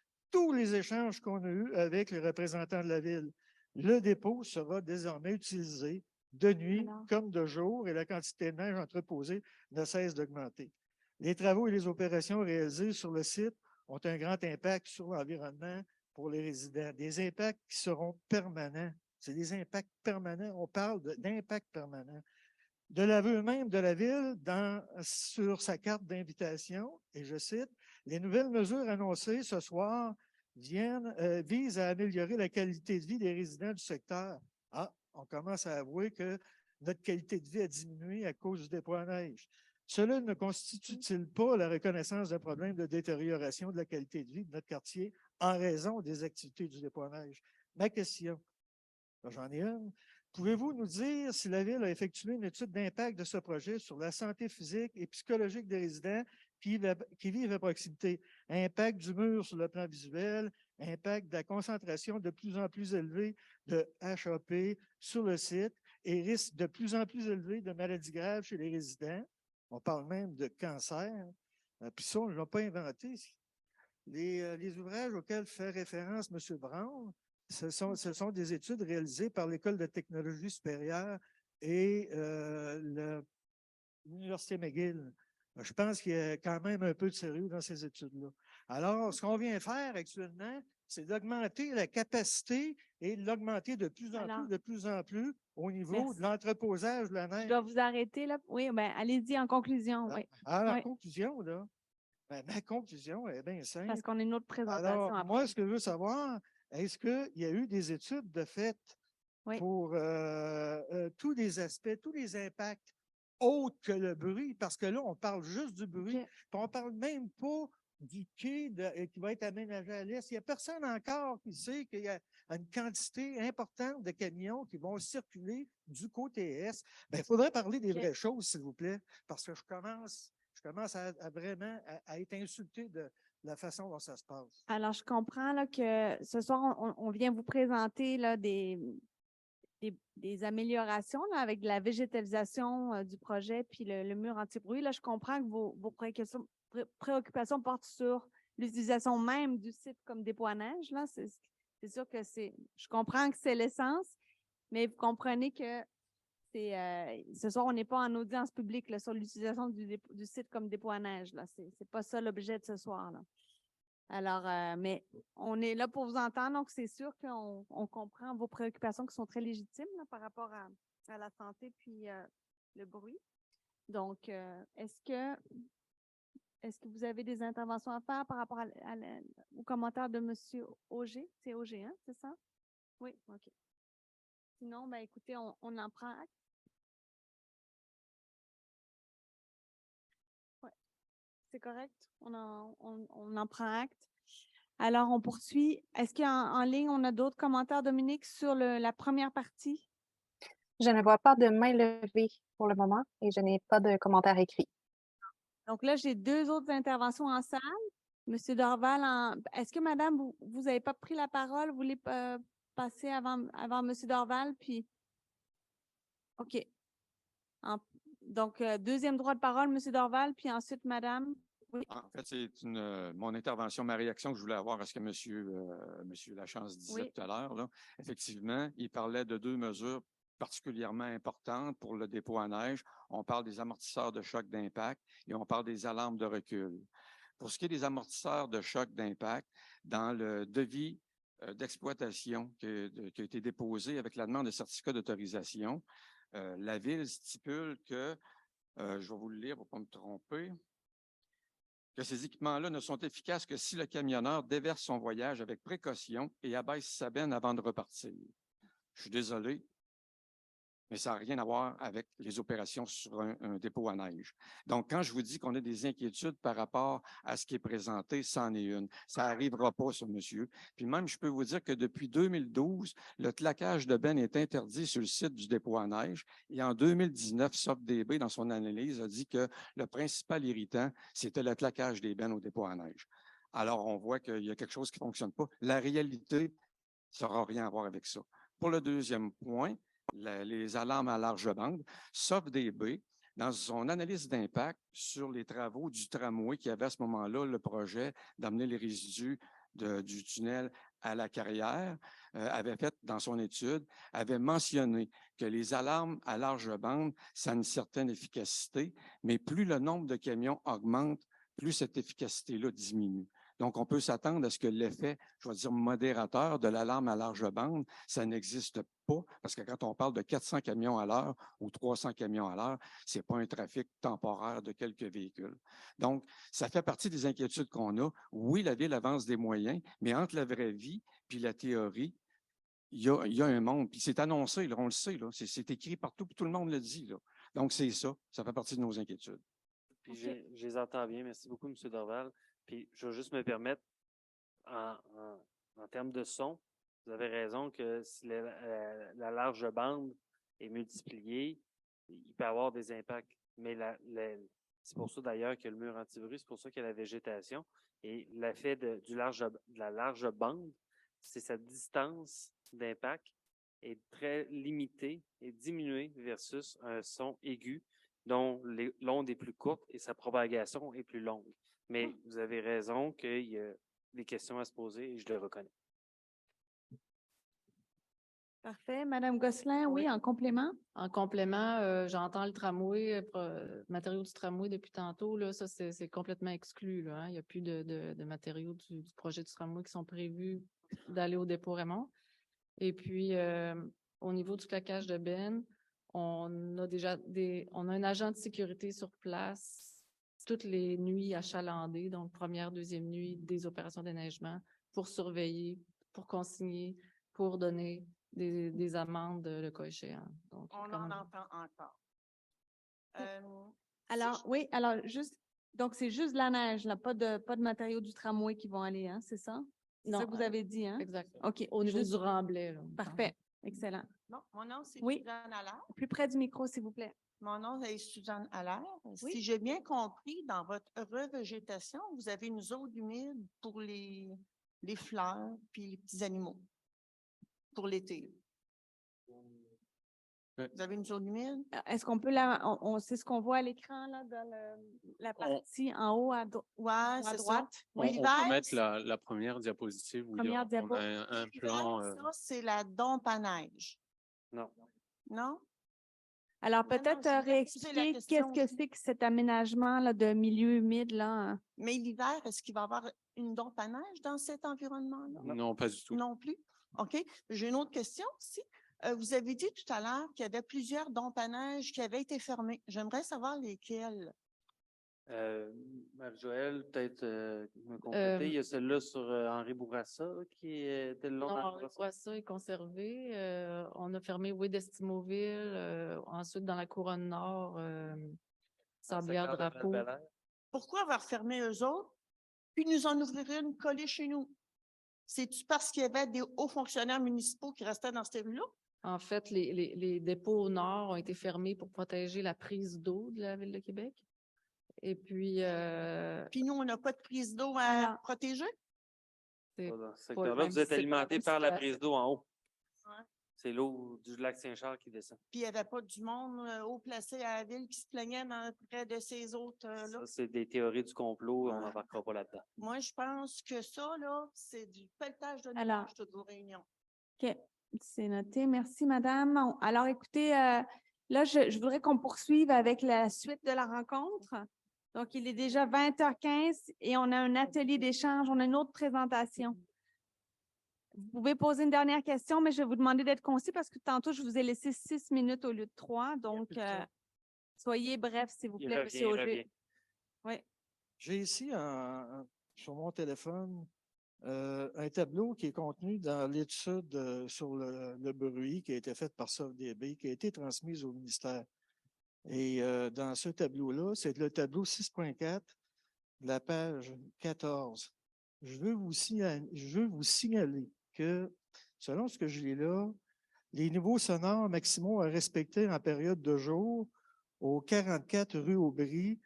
qu'on a eus avec les représentants de la Ville. Le dépôt sera désormais utilisé de nuit comme de jour et la quantité de neige entreposée ne cesse d'augmenter. Les travaux et les opérations réalisées sur le site ont un grand impact sur l'environnement pour les résidents. Des impacts qui seront permanents. C'est des impacts permanents. On parle d'impacts permanents. De l'aveu même de la Ville sur sa carte d'invitation, et je cite, « Les nouvelles mesures annoncées ce soir visent à améliorer la qualité de vie des résidents du secteur. » Ah, on commence à avouer que notre qualité de vie a diminué à cause du dépôt à neige. Cela ne constitue-t-il pas la reconnaissance d'un problème de détérioration de la qualité de vie de notre quartier en raison des activités du dépôt à neige? Ma question, j'en ai une. Pouvez-vous nous dire si la Ville a effectué une étude d'impact de ce projet sur la santé physique et psychologique des résidents qui vivent à proximité? Impact du mur sur le plan visuel, impact de la concentration de plus en plus élevée de HAP sur le site et risque de plus en plus élevé de maladies graves chez les résidents. On parle même de cancer. Puis ça, on ne l'a pas inventé. Les ouvrages auxquels fait référence M. Brown, ce sont des études réalisées par l'École de technologie supérieure et l'Université McGill. Je pense qu'il y a quand même un peu de sérieux dans ces études-là. Alors, ce qu'on vient faire actuellement, c'est d'augmenter la capacité et de l'augmenter de plus en plus au niveau de l'entreposage de la neige. Je dois vous arrêter là. Oui, bien, allez-y en conclusion. Oui. En conclusion, là, ma conclusion est bien simple. Parce qu'on a une autre présentation. Alors, après. moi, ce que je veux savoir, est-ce qu'il y a eu des études de fait pour tous les aspects, tous les impacts autres que le bruit? Parce que là, on parle juste du bruit, puis on ne parle même pas du quai qui va être aménagé à l'est. Il n'y a personne encore qui sait qu'il y a une quantité importante de camions qui vont circuler du côté est. Il faudrait parler des vraies choses, s'il vous plaît, parce que je commence à vraiment à être insulté de la façon dont ça se passe. Alors, je comprends là, que ce soir, on vient vous présenter là, des améliorations là, avec de la végétalisation du projet puis le mur anti-bruit. Là, je comprends que vos préoccupations portent sur l'utilisation même du site comme dépôt à neige. Là. C'est sûr que je comprends que c'est l'essence, mais vous comprenez que ce soir, on n'est pas en audience publique là, sur l'utilisation du site comme dépôt à neige. Ce n'est pas ça l'objet de ce soir. Là. Alors, mais on est là pour vous entendre, donc c'est sûr qu'on comprend vos préoccupations qui sont très légitimes là, par rapport à la santé puis le bruit. Donc, est-ce que vous avez des interventions à faire par rapport aux commentaires de M. Auger? C'est Auger, hein, c'est ça? Oui, OK. Sinon, ben écoutez, on en prend acte. Oui, c'est correct. On en prend acte. Alors, on poursuit. Est-ce qu'en ligne, on a d'autres commentaires, Dominique, sur la première partie? Je ne vois pas de main levée pour le moment et je n'ai pas de commentaires écrits. Donc là, j'ai 2 autres interventions en salle. Monsieur Dorval, est-ce que madame, vous n'avez pas pris la parole? Vous voulez passer avant Monsieur Dorval? Puis, OK. Donc, deuxième droit de parole, Monsieur Dorval, puis ensuite madame. Oui. En fait, c'est mon intervention, ma réaction que je voulais avoir à ce que monsieur Lachance disait tout à l'heure. Là. Effectivement, il parlait de 2 mesures particulièrement importantes pour le dépôt à neige. On parle des amortisseurs de choc d'impact et on parle des alarmes de recul. Pour ce qui est des amortisseurs de choc d'impact, dans le devis d'exploitation qui a été déposé avec la demande de certificat d'autorisation, la Ville stipule que, je vais vous le lire pour ne pas me tromper, que ces équipements-là ne sont efficaces que si le camionneur déverse son voyage avec précaution et abaisse sa benne avant de repartir. Je suis désolé, mais ça n'a rien à voir avec les opérations sur un dépôt à neige. Donc, quand je vous dis qu'on a des inquiétudes par rapport à ce qui est présenté, c'en est une. Ça n'arrivera pas, ça, monsieur. Puis même, je peux vous dire que depuis 2012, le claquage de benne est interdit sur le site du dépôt à neige. Et en 2019, SOFDB, dans son analyse, a dit que le principal irritant, c'était le claquage des bennes au dépôt à neige. Alors, on voit qu'il y a quelque chose qui ne fonctionne pas. La réalité, ça n'aura rien à voir avec ça. Pour le deuxième point, les alarmes à large bande, SOFDB, dans son analyse d'impact sur les travaux du tramway qui avait à ce moment-là le projet d'amener les résidus du tunnel à la carrière, avait fait dans son étude, avait mentionné que les alarmes à large bande, ça a une certaine efficacité, mais plus le nombre de camions augmente, plus cette efficacité-là diminue. Donc, on peut s'attendre à ce que l'effet, je vais dire, modérateur de l'alarme à large bande, ça n'existe pas, parce que quand on parle de 400 camions à l'heure ou 300 camions à l'heure, ce n'est pas un trafic temporaire de quelques véhicules. Donc, ça fait partie des inquiétudes qu'on a. Oui, la Ville avance des moyens, mais entre la vraie vie puis la théorie, il y a un monde. Puis c'est annoncé, là, on le sait, là, c'est écrit partout, puis tout le monde le dit. Là. Donc, c'est ça fait partie de nos inquiétudes. Puis je les entends bien. Merci beaucoup, M. Dorval. Puis je vais juste me permettre, en termes de son, vous avez raison que si la large bande est multipliée, il peut y avoir des impacts. Mais c'est pour ça d'ailleurs qu'il y a le mur anti-bruit, c'est pour ça qu'il y a la végétation. Et l'effet de la large bande, c'est sa distance d'impact est très limitée et diminuée versus un son aigu dont l'onde est plus courte et sa propagation est plus longue. Mais vous avez raison qu'il y a des questions à se poser et je le reconnais. Parfait. Madame Gosselin, oui, en complément? En complément, j'entends le tramway, matériaux du tramway depuis tantôt. Là, ça, c'est complètement exclu. Là, hein. Il n'y a plus de matériaux du projet du tramway qui sont prévus d'aller au dépôt Raymond. Et puis, au niveau du claquage de benne, on a un agent de sécurité sur place toutes les nuits achalandées, donc première, deuxième nuit des opérations déneigement pour surveiller, pour consigner, pour donner des amendes le cas échéant. Donc, on en entend encore. Alors, juste Donc, c'est juste de la neige, là, pas de matériaux du tramway qui vont aller, hein, c'est ça? C'est ça Non, que vous avez dit, hein? Exact. OK. Au niveau juste- du remblai. Là, Parfait. Excellent. Non, mon nom, c'est Oui. Suzanne Allaire. Plus près du micro, s'il vous plaît. Mon nom est Suzanne Allaire. Oui. Si j'ai bien compris, dans votre revégétation, vous avez une zone humide pour les fleurs puis les petits animaux pour l'été. Vous avez une zone humide? Est-ce qu'on peut c'est ce qu'on voit à l'écran, là, dans la partie en haut Ouais, à c'est droite? ça. On L'hiver, peut mettre la première diapositive où Première on diapo. a un l'hiver, plan. ça, c'est la dompe à neige. Non. Non? Alors, Non, non, peut-être je voulais poser la réexpliquer question qu'est-ce que c'est que cet aménagement là, de milieu humide, là? Hein? Mais l'hiver, est-ce qu'il va y avoir une dompe à neige dans cet environnement-là? Non, pas du tout. Non plus? OK. J'ai une autre question aussi. Vous avez dit tout à l'heure qu'il y avait plusieurs dompes à neige qui avaient été fermées. J'aimerais savoir lesquelles. Marie-Joëlle, peut-être me compléter. Il y a celle-là sur Henri Bourassa qui était le long Non, d'Henri Henri Bourassa est conservé. On a fermé Oued d'Estimauville. Ensuite, dans la couronne nord, Sablière-Drapeau. Pourquoi avoir fermé eux autres, puis nous en ouvrir une collée chez nous? C'est-tu parce qu'il y avait des hauts fonctionnaires municipaux qui restaient dans ces rues-là? En fait, les dépôts au nord ont été fermés pour protéger la prise d'eau de la Ville de Québec. Et puis, Puis nous, on n'a pas de prise d'eau à protéger? c'est Dans ce pas le secteur-là, même- vous êtes c'est pas la alimenté même par la situation. prise d'eau en haut. Ouais. C'est l'eau du lac Saint-Charles qui descend. Puis il n'y avait pas du monde haut placé à la ville qui se plaignait près de ces autres-là? Ça, c'est des théories du complot. On n'embarquera pas là-dedans. Moi, je pense que ça, là, c'est du pelletage de Alors. nuages, toutes vos réunions. OK. C'est noté. Merci, madame. Alors, écoutez, là, je voudrais qu'on poursuive avec la suite de la rencontre. Donc, il est déjà 20h15 et on a un atelier d'échange. On a une autre présentation. Vous pouvez poser une dernière question, mais je vais vous demander d'être concis parce que tantôt, je vous ai laissé 6 minutes au lieu de 3. Donc, soyez bref, s'il vous Il plaît, revient, M. il Auger. revient. Oui. J'ai ici sur mon téléphone un tableau qui est contenu dans l'étude sur le bruit qui a été faite par SOFDB, qui a été transmise au ministère. Et dans ce tableau-là, c'est le tableau 6.4, la page 14. Je veux vous signaler que, selon ce que je lis là, les niveaux sonores maximaux à respecter en période de jour au 44 rue Aubry,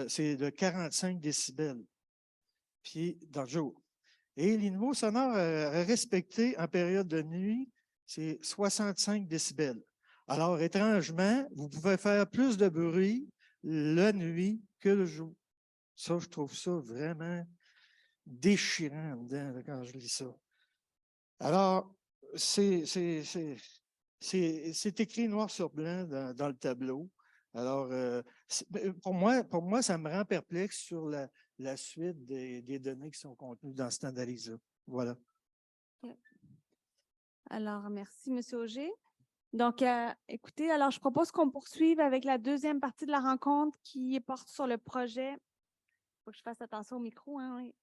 c'est de 45 décibels, puis dans le jour. Et les niveaux sonores à respecter en période de nuit, c'est 65 décibels. Alors, étrangement, vous pouvez faire plus de bruit la nuit que le jour. Ça, je trouve ça vraiment déchirant dedans, là, quand je lis ça. Alors, c'est écrit noir sur blanc dans le tableau. Alors, pour moi, ça me rend perplexe sur la suite des données qui sont contenues dans cette analyse-là. Voilà. Alors, merci, M. Auger. Donc, écoutez, alors je propose qu'on poursuive avec la deuxième partie de la rencontre qui porte sur le projet. Il faut que je fasse attention au micro, hein, oui.